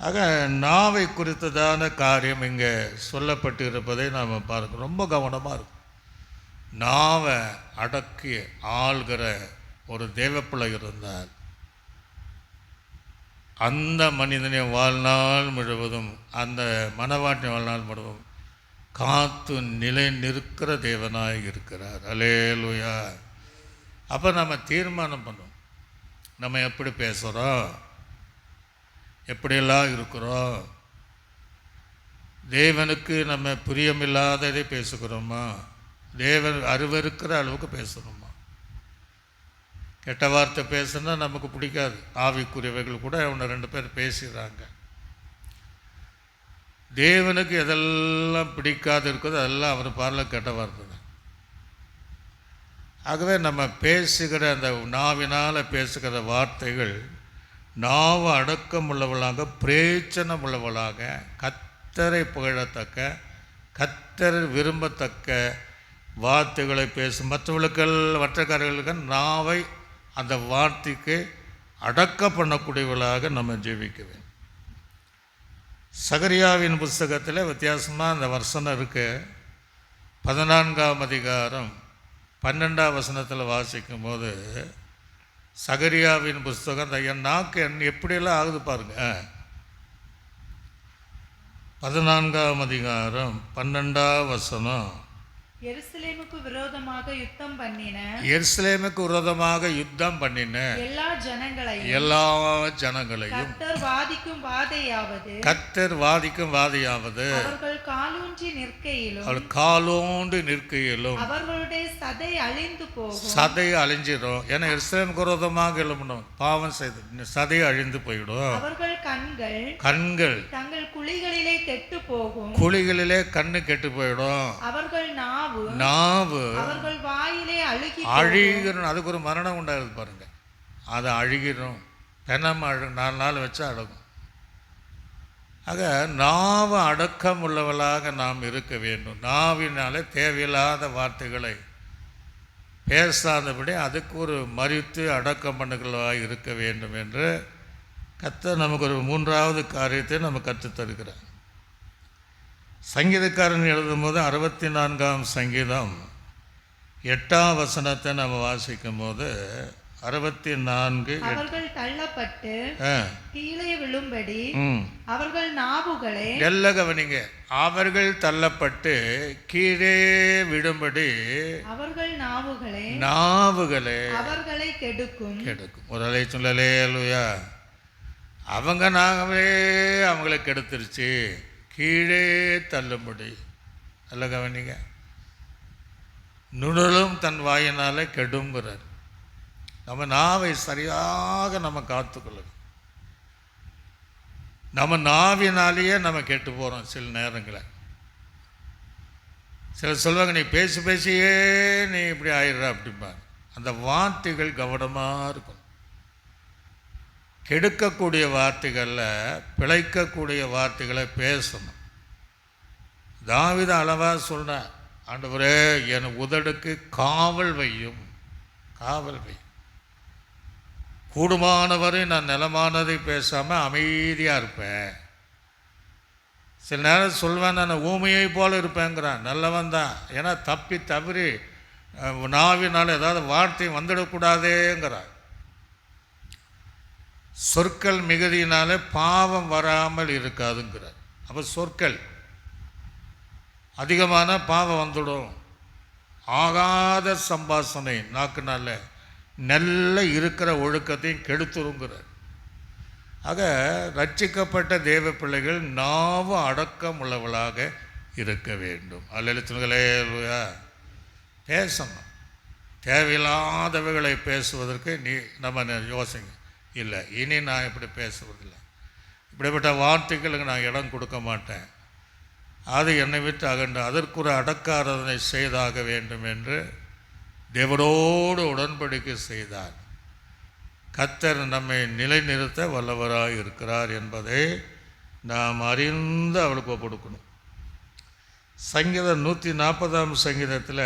ஆக நாவை குறித்ததான காரியம் இங்கே சொல்லப்பட்டு இருப்பதை நாம் பார்க்க ரொம்ப கவனமாக இருக்கும். நாவை அடக்கி ஆள்கிற ஒரு தேவப்பிள்ளை இருந்தார். அந்த மனிதனை வாழ்நாள் முழுவதும், அந்த மனவாட்டி வாழ்நாள் முழுவதும் காத்து நிலை நிற்கிற தேவனாய் இருக்கிறார். அல்லேலூயா. அப்போ நம்ம தீர்மானம் பண்ணோம், நம்ம எப்படி பேசுகிறோம், எப்படியெல்லாம் இருக்கிறோம், தேவனுக்கு நம்ம பிரியமில்லாததை பேசுகிறோமா, தேவன் அருவருக்கிற அளவுக்கு பேசுகிறோமா. கெட்ட வார்த்தை பேசுனா நமக்கு பிடிக்காது. ஆவிக்குரியவைகள் கூட ஒன்று ரெண்டு பேர் பேசுகிறாங்க. தேவனுக்கு எதெல்லாம் பிடிக்காது இருக்குதோ அதெல்லாம் அவர் பார்வையில் கெட்ட வார்த்தை தான். ஆகவே நம்ம பேசுகிற அந்த நாவினால் பேசுகிற வார்த்தைகள் நாவ அடக்கம் உள்ளவளாக, பிரயோஜனம் உள்ளவளாக, கர்த்தரை புகழத்தக்க, கர்த்தர் விரும்பத்தக்க வார்த்தைகளை பேசும். மற்றவர்களுக்கு நாவை அந்த வார்த்தைக்கு அடக்க பண்ணக்கூடியவளாக நம்ம ஜீவிக்க வேண்டும். சகரியாவின் புஸ்தகத்தில் வித்தியாசமாக அந்த வசனம் இருக்குது. 14ஆம் அதிகாரம் 12ஆம் வசனத்தில் வாசிக்கும் போது, சகரியாவின் புஸ்தகம் என் நாக்கு எப்படியெல்லாம் ஆகுது பாருங்க. 14ஆம் அதிகாரம் 12ஆம் வசனம். எருசலேமுக்கு விரோதமாக யுத்தம் பண்ணின, எருசலேமுக்கு விரோதமாக யுத்தம் பண்ணின எல்லா ஜனங்களையும் கர்த்தர் வாதிக்கும் வாதையாவது, கர்த்தர் வாதிக்கும் வாதையாவது, அவர்கள் காலூன்றி நிற்கையிலும், அவள் காலோண்டு நிற்கையிலும் அவர்களுடைய சதை அழிந்து போகும். சதை அழிஞ்சிடும். ஏன்னா எருசலேமுக்கு விரோதமாக எழும்பணும், பாவம் செய்து சதை அழிந்து போயிடும். அவர்கள் கண்கள் தங்கள் குழிகளிலே கெட்டு போகும், குழிகளிலே கண்ணு கெட்டு போயிடும். அவர்கள் நாவு அவர்கள் வாயிலே அழுகிரும். அதுக்கு ஒரு மரணம் உண்டாகுது பாருங்க. அது அழுகிரும். பெணம் 4 நாள் வச்சு அடங்கும். ஆக நாவு அடக்கம் உள்ளவளாக நாம் இருக்க வேண்டும். நாவினாலே தேவையில்லாத வார்த்தைகளை பேசாதபடி அதுக்கு ஒரு மறித்து அடக்கம் பண்ணுகிறவளாக இருக்க வேண்டும் என்று கர்த்தர் நமக்கு ஒரு 3வது காரியத்தை நம்ம கற்றுத்தருக்கிறார். சங்கீதக்காரன் எழுதும் போது 64ஆம் சங்கீதம் 8ஆம் வசனத்தை நம்ம வாசிக்கும் போது 64 அவர்கள் தள்ளப்பட்டு கீழே விழும்படி அவர்கள் நாவுகளை, நல்ல கவனிங்க, அவர்கள் தள்ளப்பட்டு கீழே விடும்படி அவர்கள் நாவுகளை அவர்களை கெடுக்கும். ஒரு அலை சொல்லலே அல்லையா. அவங்க நாகவே அவங்களை கெடுத்துருச்சு, கீழே தள்ளும்படி. நல்ல கவனிங்க, நுடலும் தன் வாயினாலே கெடுங்கிறார். நம்ம நாவை சரியாக நம்ம காத்துக்கொள்ளணும். நம்ம நாவினாலேயே நம்ம கெட்டு போகிறோம். சில நேரங்களில் சிலர் சொல்லுவாங்க, நீ பேசியே நீ இப்படி ஆயிடுற அப்படிம்பாங்க. அந்த வார்த்தைகள் கவனமாக இருக்கும். கெடுக்கக்கூடிய வார்த்தைகளில், பிழைக்கக்கூடிய வார்த்தைகளை பேசணும். தாவீது அளவாக சொல்கிறேன், ஆண்டவரே என் உதடுக்கு காவல் வையும். கூடுமானவரை நான் நிலமானதை பேசாமல் அமைதியாக இருப்பேன். சில நேரம் சொல்வேன், நான் ஊமையை போல் இருப்பேங்கிறான். நல்லவன் தான். ஏன்னா தவறி நாவினால் ஏதாவது வார்த்தை வந்துடக்கூடாதேங்கிறான். சொற்கள் மிகுதியினாலே பாவம் வராமல் இருக்காதுங்கிறார். அப்போ சொற்கள் அதிகமான பாவம் வந்துடும். ஆகாத சம்பாஷணை நாக்குனால நல்ல இருக்கிற ஒழுக்கத்தையும் கெடுத்துருங்கிறார். ஆக ரட்சிக்கப்பட்ட தேவ பிள்ளைகள் நாவு அடக்கம் உள்ளவளாக இருக்க வேண்டும். அல்லேலூயா. பேசணும். தேவையில்லாதவைகளை பேசுவதற்கு நம்ம யோசிங்க. இல்லை, இனி நான் இப்படி பேசுவதில்லை, இப்படிப்பட்ட வார்த்தைகளுக்கு நான் இடம் கொடுக்க மாட்டேன், அது என்னை விட்டு அகன்று அதற்கு ஒரு அடக்காரதனை செய்தாக வேண்டும் என்று தேவனோடு உடன்படிக்கை செய்தார். கர்த்தர் நம்மை நிலைநிறுத்த வல்லவராக இருக்கிறார் என்பதை நாம் அறிந்து அவளுக்கு கொடுக்கணும். சங்கீதம் 140ஆம் சங்கீதத்தில்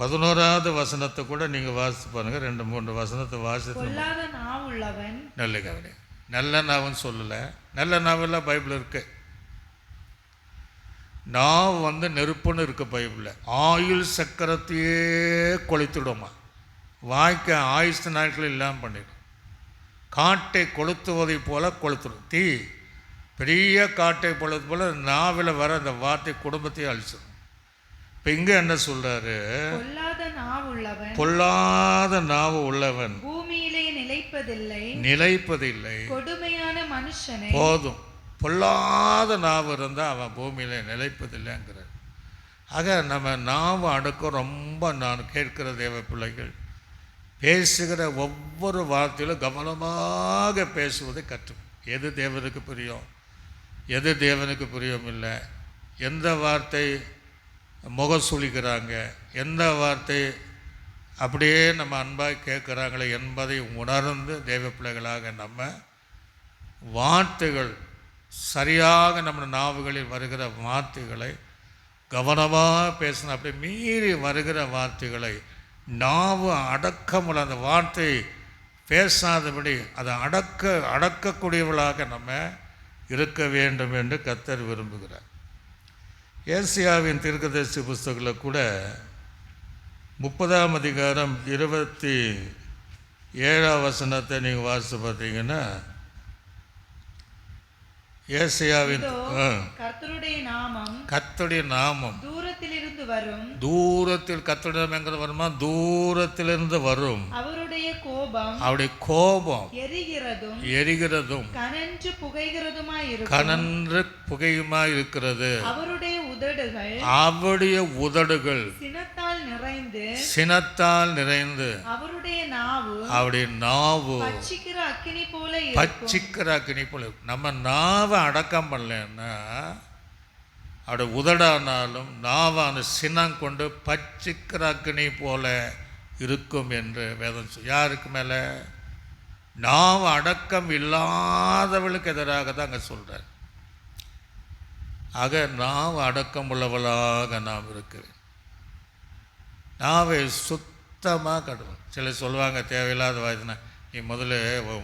11வது வசனத்தை கூட நீங்கள் வாசித்து பாருங்கள். 2-3 வசனத்தை வாசித்து. நல்ல கவனி. நல்ல நாவுன்னு சொல்லலை, நல்ல நாவெல்லாம் பைபிள் இருக்கு. நாவு நெருப்புன்னு இருக்கு பைபிளில். ஆயுள் சக்கரத்தையே கொளுத்துடுமா. வாய்க்கு ஆயுசு நாட்கள் இல்லாமல் பண்ணிடும். காட்டை கொளுத்துவதை போல கொளுத்துடும். தீ பெரிய காட்டை பொழுது போல நாவில் வர அந்த வார்த்தை குடும்பத்தையே அழிச்சிடும். இப்போ இங்கே என்ன சொல்றாரு? பொல்லாத நாவு உள்ளவன் பூமியிலே நிலைப்பதில்லை. கொடுமையான மனுஷனை போதும், பொல்லாத நாவு இருந்தால் அவன் பூமியில நிலைப்பதில்லைங்கிறார். ஆக நம்ம நாவு அடக்கம் ரொம்ப, நான் கேட்கிற தேவ பிள்ளைகள் பேசுகிற ஒவ்வொரு வார்த்தையிலும் கவனமாக பேசுவதை கற்றும். எது தேவனுக்கு புரியும், எது தேவனுக்கு புரியும் இல்லை, எந்த வார்த்தை முகசுளிக்கிறாங்க, எந்த வார்த்தை அப்படியே நம்ம அன்பாக கேட்குறாங்களே என்பதை உணர்ந்து தேவ பிள்ளைகளாக நம்ம வார்த்தைகள் சரியாக நம்ம நாவுகளில் வருகிற வார்த்தைகளை கவனமாக பேசணும். அப்படி மீறி வருகிற வார்த்தைகளை நாவு அடக்கமுள்ள அந்த வார்த்தை பேசாதபடி அதை அடக்கக்கூடியவளாக நம்ம இருக்க வேண்டும் என்று கர்த்தர் விரும்புகிறார். ஏசாயாவின் தீர்க்கதரிசி புஸ்தகத்தில் கூட 30ஆம் அதிகாரம் 27ஆம் வசனத்தை நீங்கள் வாசித்து பார்த்தீங்கன்னா, ஏசாயாவின் கர்த்தருடைய நாமம் தூரத்திலிருந்து வரும். தூரத்தில் கர்த்தருடைய நாமம் எங்க வருமா? தூரத்திலிருந்து வரும். அவருடைய கோபம் எரிகிறதும் கனன்று புகையுமாய் இருக்கிறது. அவருடைய உதடுகள் சினத்தால் நிறைந்து அவருடைய நாவு பட்சிக்கிற அக்கினி போல. நம்ம நாவை அடக்கம் பண்ணலன்னா அவருடைய உதடானாலும் நாவான சினம் கொண்டு பட்சிக்கிற அக்கினி போல இருக்கும் என்று வேதம். யாருக்கு மேலே? நாவு அடக்கம் இல்லாதவளுக்கு எதிராக தான் அங்கே சொல்கிறார். ஆக நாவு அடக்கம் உள்ளவளாக நாம் இருக்கிறேன். நாவை சுத்தமாக கட்டுவோம். சிலர் சொல்லுவாங்க, தேவையில்லாத வாய்னா நீ முதல்ல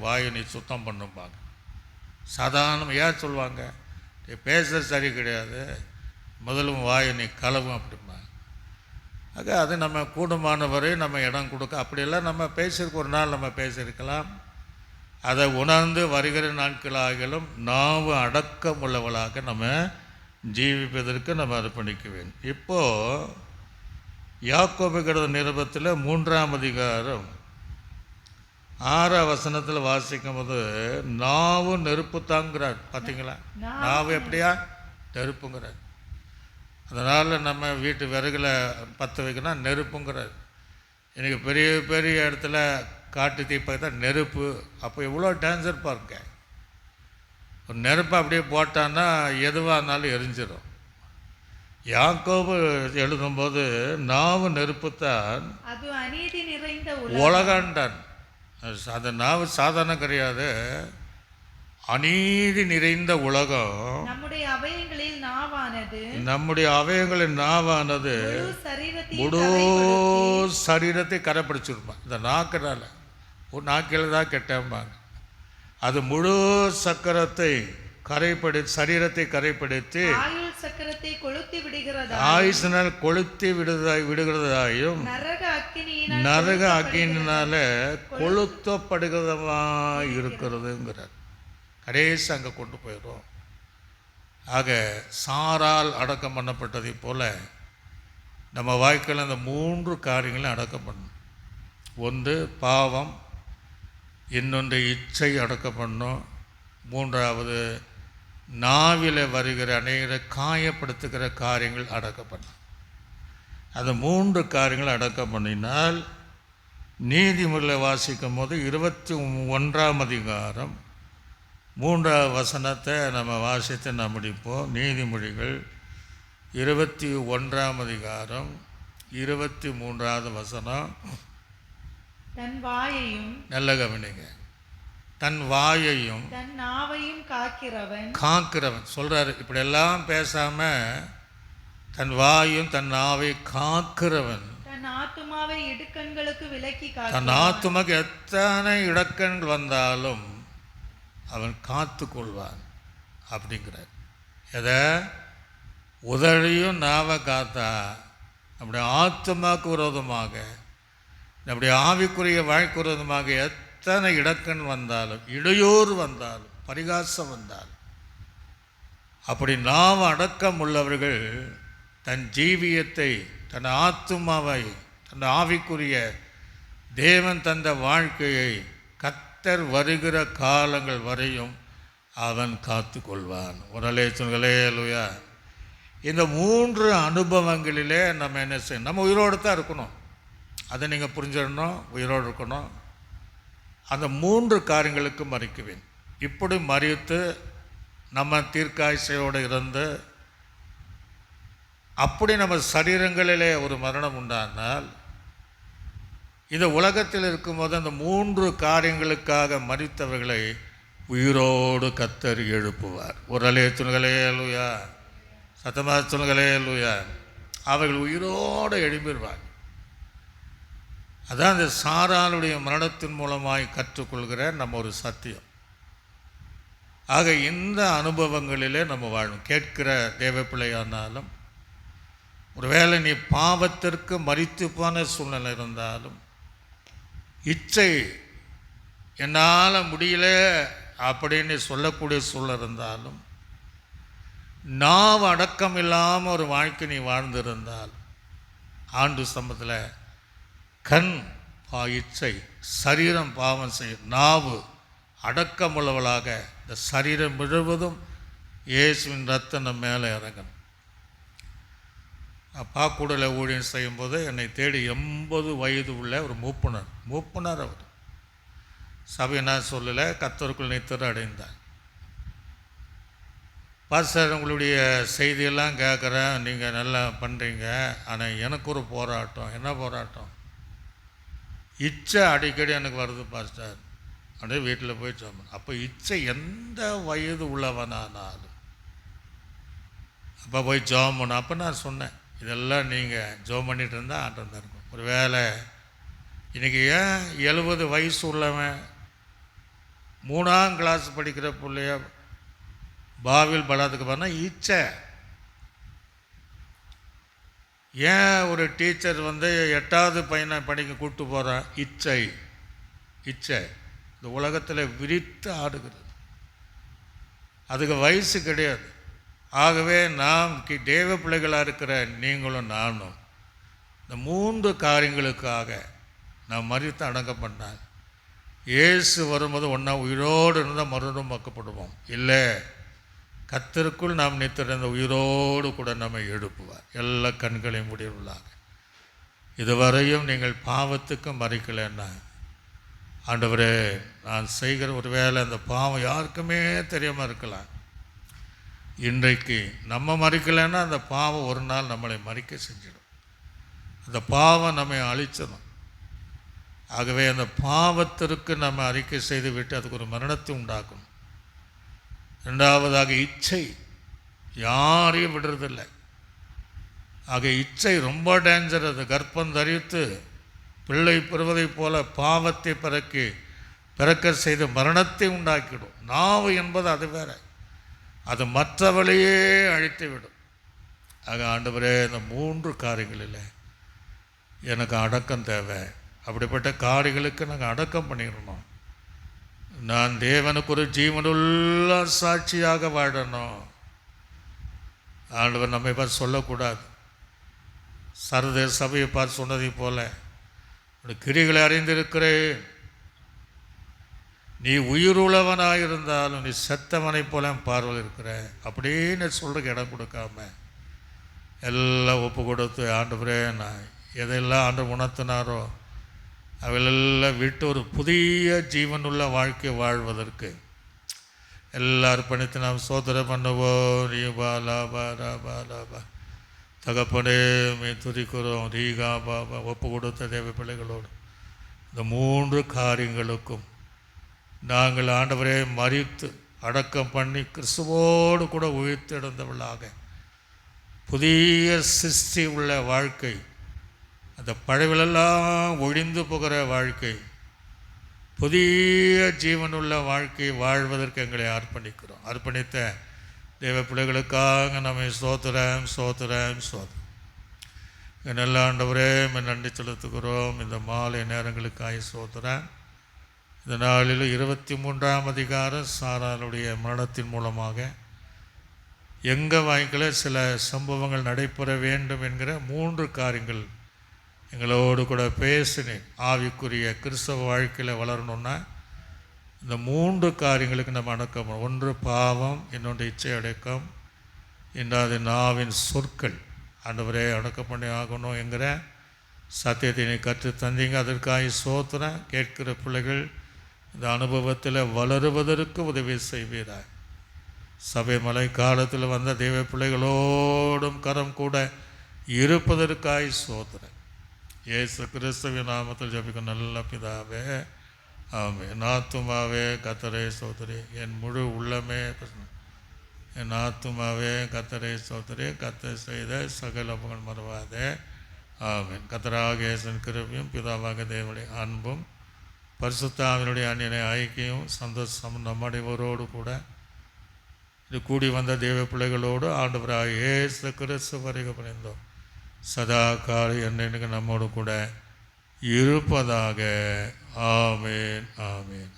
வாயை நீ சுத்தம் பண்ணும்பாங்க. சாதாரண ஏன் சொல்லுவாங்க? பேசுறது சரி கிடையாது, முதலும் வாயை நீ கலவும் அப்படிம்பாங்க. ஆக அது நம்ம கூடுமான வரை நம்ம இடம் கொடுக்க, அப்படியெல்லாம் நம்ம பேசியிருக்க, ஒரு நாள் நம்ம பேசியிருக்கலாம். அதை உணர்ந்து வருகிற நாட்களாகிலும் நாவு அடக்கம் உள்ளவளாக நம்ம ஜீவிப்பதற்கு நம்ம அர்ப்பணிக்க வேண்டும். இப்போது யாக்கோபு கடித நிருபத்தில் 3ஆம் அதிகாரம் 6ஆம் வசனத்தில் வாசிக்கும் போது நாவு நெருப்பு தாங்கிறார். பார்த்தீங்களா? நாவு எப்படியா? நெருப்புங்கிறார். அதனால் நம்ம வீட்டு விறகுல பற்ற வைக்கணும், நெருப்புங்கிறார். எனக்கு பெரிய பெரிய இடத்துல காட்டு தீ பார்த்தா நெருப்பு. அப்போ எவ்வளோ டேஞ்சர் பாருங்க. ஒரு நெருப்பை அப்படியே போட்டான்னா எதுவாக இருந்தாலும் எரிஞ்சிடும். யாக்கோபு எழுதும்போது நாவு நெருப்புத்தான் உலகண்டான். அது நாவு சாதாரண கிடையாது, அநீதி நிறைந்த உலகம். நம்முடைய அவயங்களில் நாவானது முழு சரீரத்தை கரைப்பிடிச்சிருப்பான். இந்த நாக்கினால ஒரு நாக்கில் தான் கெட்டம்பாங்க. அது முழு சரீரத்தை கரைப்படுத்தி ஆயுசினால் கொளுத்தி விடுகிறதாயும் நரக அக்கினினால கொளுத்தப்படுகிறதா இருக்கிறதுங்கிறார். கடைசி அங்கே கொண்டு போயிடும். ஆக சாரால் அடக்கம் பண்ணப்பட்டதை போல நம்ம வாழ்க்கையில் அந்த 3 காரியங்களும் அடக்கம் பண்ணணும். ஒன்று பாவம், இன்னொன்று இச்சை அடக்கம் பண்ணணும், மூன்றாவது நாவில வருகிற அநேக காயப்படுத்துகிற காரியங்கள் அடக்கம் பண்ணணும். அந்த 3 காரியங்கள் அடக்கம் பண்ணினால் நீதிமொழியில் வாசிக்கும் போது 21ஆம் அதிகாரம் 3ஆம் வசனத்தை நம்ம வாசித்து நாம் முடிப்போம். நீதிமொழிகள் 21ஆம் அதிகாரம் 23ஆவது வசனம். தன் வாயையும், நல்ல கவனிங்க, தன் வாயையும் தன் நாவையும் காக்கிறவன் சொல்றாரு. இப்படி எல்லாம் பேசாம தன் வாயும் தன் நாவை காக்கிறவன் தன் ஆத்துமாவை இடுக்கண்களுக்கு விலக்கி காக்கிறான். தன் ஆத்துமாக்கு எத்தனை இடக்கண்கள் வந்தாலும் அவன் காத்து கொள்வான் அப்படிங்கிறார். எதை? உதழியும் நாவை காத்தா அப்படி ஆத்துமாக்கு விரோதமாக நம்முடைய ஆவிக்குரிய வாழ்க்குறதுமாக எத்தனை இடக்கண் வந்தாலும், இடையூறு வந்தாலும், பரிகாசம் வந்தாலும், அப்படி நாம் அடக்கம் உள்ளவர்கள் தன் ஜீவியத்தை, தன் ஆத்துமாவை, தன் ஆவிக்குரிய தேவன் தந்த வாழ்க்கையை கர்த்தர் வருகிற காலங்கள் வரையும் அவன் காத்து கொள்வான். உடலே சொல்களே அல்லையா. இந்த 3 அனுபவங்களிலே நம்ம என்ன செய்யணும்? நம்ம உயிரோடு தான் இருக்கணும். அதை நீங்கள் புரிஞ்சிடணும். உயிரோடு இருக்கணும். அந்த 3 காரியங்களுக்கு மறிக்குவேன். இப்படி மறித்து நம்ம தீர்க்காய்ச்சையோடு இருந்து அப்படி நம்ம சரீரங்களிலே ஒரு மரணம் உண்டானால், இந்த உலகத்தில் இருக்கும்போது அந்த 3 காரியங்களுக்காக மரித்தவர்களை உயிரோடு கர்த்தர் எழுப்புவார். ஒரு அலையத்துணுகளே அல்லையா, சத்தமாக துணுகளே அல்லையா. அவர்கள் உயிரோடு எழுப்பிடுவார். அதான் அந்த சாராளுடைய மரணத்தின் மூலமாய் கற்றுக்கொள்கிற நம்ம ஒரு சத்தியம். ஆக இந்த அனுபவங்களிலே நம்ம வாழும். கேட்கிற தேவப்பிள்ளையானாலும், ஒருவேளை நீ பாவத்திற்கு மரித்து போன சூழ்நிலை இருந்தாலும், இச்சை என்னால் முடியல அப்படின்னு சொல்லக்கூடிய சூழல் இருந்தாலும், நாவ் அடக்கம் இல்லாமல் ஒரு வாழ்க்கை நீ வாழ்ந்திருந்தால், ஆண்டு சம்பத்தில் கண் இச்சை, சரீரம் பாவம் செய்யும், நாவு அடக்கமுள்ளவளாக இந்த சரீரம் முழுவதும் இயேசுவின் ரத்தம் நம்ம மேலே இறங்கணும். பாக்கூடலை ஊழியம் செய்யும்போது என்னை தேடி 80 வயது உள்ள ஒரு மூப்பனர் அவர். சபை நான் சொல்லலை, கர்த்தருக்குள் நித்திரை அடைந்தார். பாஸ்டர், உங்களுடைய செய்தியெல்லாம் கேட்குறேன், நீங்கள் நல்லா பண்ணுறீங்க, ஆனால் எனக்கு ஒரு போராட்டம். என்ன போராட்டம்? இச்சை அடிக்கடி எனக்கு வருது பாஸ்டர். அப்படியே வீட்டில் போய் சொன்னேன். அப்போ இச்சை எந்த வயது உள்ளவனானாலும் அப்போ போய் ஜோம் பண்ண. அப்போ நான் சொன்னேன், இதெல்லாம் நீங்கள் ஜோம் பண்ணிகிட்டு இருந்தால் ஆட்டம் தான் இருக்கும். ஒரு வேளை இன்றைக்கி ஏன் 70 வயசு உள்ளவன் 3ஆம் கிளாஸ் படிக்கிற பிள்ளைய பாவில் பலாத்துக்கு போனால் இச்சை. ஏன் ஒரு டீச்சர் 8வது பையனை படிக்க கூப்பிட்டு போகிறான்? இச்சை. இந்த உலகத்தில் விரித்து ஆடுகிறது. அதுக்கு வயசு கிடையாது. ஆகவே நாம் தேவ பிள்ளைகளாக இருக்கிற நீங்களும் நானும் இந்த 3 காரியங்களுக்காக நாம் மரித்து அடங்கப்பட்டால், இயேசு வரும்போது ஒன்றா உயிரோடு இருந்தால் மறுபடியும் மக்கப்படுவோம். இல்லை, கர்த்தருக்குள் நாம் நித்திருந்த உயிரோடு கூட நம்மை எழுப்புவார். எல்லா கண்களையும் முடிவுள்ளாங்க. இதுவரையும் நீங்கள் பாவத்துக்கு மறிக்கலைன்னா, ஆண்டவரே நான் செய்கிற ஒரு வேளை அந்த பாவம் யாருக்குமே தெரியாமல் இருக்கலாம். இன்றைக்கு நம்ம மறிக்கலைன்னா அந்த பாவம் ஒரு நாள் நம்மளை மறிக்க செஞ்சிடும். அந்த பாவம் நம்மை அழிச்சிடும். ஆகவே அந்த பாவத்திற்கு நம்ம அறிக்கை செய்து விட்டு அதுக்கு ஒரு மரணத்தை உண்டாக்கணும். 2வதாக இச்சை, யாரையும் விடுறதில்லை. ஆக இச்சை ரொம்ப டேஞ்சர். அது கர்ப்பம் தரித்து பிள்ளை பெறுவதைப் போல பாவத்தை பிறக்க செய்து மரணத்தை உண்டாக்கிடும். நாவு என்பது அது வேற, அது மற்றவளையே அழித்து விடும். ஆக ஆண்டவரே, இந்த 3 காரியங்களில் எனக்கு அடக்கம் தேவை. அப்படிப்பட்ட காரியங்களுக்கு நாங்கள் அடக்கம் பண்ணிடணும். நான் தேவனுக்கு ஒரு ஜீவனுள்ள சாட்சியாக வாழணும். ஆண்டவர் நம்மை பார்த்து சொல்லக்கூடாது. சரத சபையை பார்த்து சொன்னதை போல, கிரிகளை அறிந்திருக்கிறேன், நீ உயிருள்ளவனாயிருந்தாலும் நீ செத்தவனை போல பார்வையில் இருக்கிற அப்படின்னு சொல்கிறதுக்கு இடம் கொடுக்காம எல்லாம் ஒப்பு கொடுத்து, ஆண்டவரே நான் எதெல்லாம் ஆண்டவர் உணர்த்தினாரோ அவையெல்லாம் விட்டு ஒரு புதிய ஜீவனுள்ள வாழ்க்கை வாழ்வதற்கு எல்லாம் அர்ப்பணித்து நாம் சோதனை பண்ணுவோம். ரீபா லாபா ராபா லாபா தகப்பனே மே துதிக்கிறோம். ரீகா பாபா ஒப்பு கொடுத்த தேவ பிள்ளைகளோடு இந்த 3 காரியங்களுக்கும் நாங்கள் ஆண்டவரே மரித்து அடக்கம் பண்ணி கிறிஸ்துவோடு கூட உயிர்த்தெழுந்தவர்களாக புதிய சிருஷ்டி உள்ள வாழ்க்கை, அந்த பழையவெல்லாம் ஒழிந்து போகிற வாழ்க்கை, புதிய ஜீவனுள்ள வாழ்க்கை வாழ்வதற்கு எங்களை அர்ப்பணித்த தேவ பிள்ளைகளுக்காக நம்மை சோத்துறேன். நல்ல ஆண்டவரே நன்றி செலுத்துகிறோம். இந்த மாலை நேரங்களுக்காய் சோதரேன். இந்த நாளில் 23ஆம் அதிகாரம் சாராளுடைய மரணத்தின் மூலமாக எங்கள் வாழ்க்கையில் சில சம்பவங்கள் நடைபெற வேண்டும் என்கிற 3 காரியங்கள் எங்களோடு கூட பேசினேன். ஆவிக்குரிய கிறிஸ்தவ வாழ்க்கையில் வளரணுன்னா இந்த 3 காரியங்களுக்கு நம்ம அடக்கம். ஒன்று பாவம், இன்னொன்று இச்சை அடக்கம், இன்னொரு நாவின் சொற்கள். ஆண்டவரே அடக்கம் பண்ணி ஆகணும் என்கிற சத்தியத்தை நீ கற்று தந்தீங்க. அதற்காக சோத்திரம். கேட்கிற பிள்ளைகள் இந்த அனுபவத்தில் வளருவதற்கு உதவி செய்வீராய். சபை மலை காலத்தில் வந்த தெய்வ பிள்ளைகளோடும் கரம் கூட இருப்பதற்காய் சோத்திரம். இயேசு கிறிஸ்துவின் நாமத்தில் ஜெபிக்கும் நல்ல பிதாவே, ஆமென். ஆத்துமாவே கர்த்தரை ஸ்தோத்திரி, என் முழு உள்ளமே என் ஆத்துமாவே கர்த்தரை ஸ்தோத்திரி, கர்த்தர் செய்த சகல புகழ் மறவாதே. ஆமென். கர்த்தராகிய இயேசுவின் கிருபையும் பிதாவாகிய தேவனுடைய அன்பும் பரிசுத்த ஆவியினுடைய அன்பின் ஐக்கியம் சந்தோஷம் நம்முடையவரோடு கூட இது கூடி வந்த தெய்வ பிள்ளைகளோடு ஆண்டவராகிய இயேசு கிறிஸ்து வருகை புரிந்தோம் சதா காலம் என்னென்னு நம்மோடு கூட இருப்பதாக. ஆமென், ஆமென்.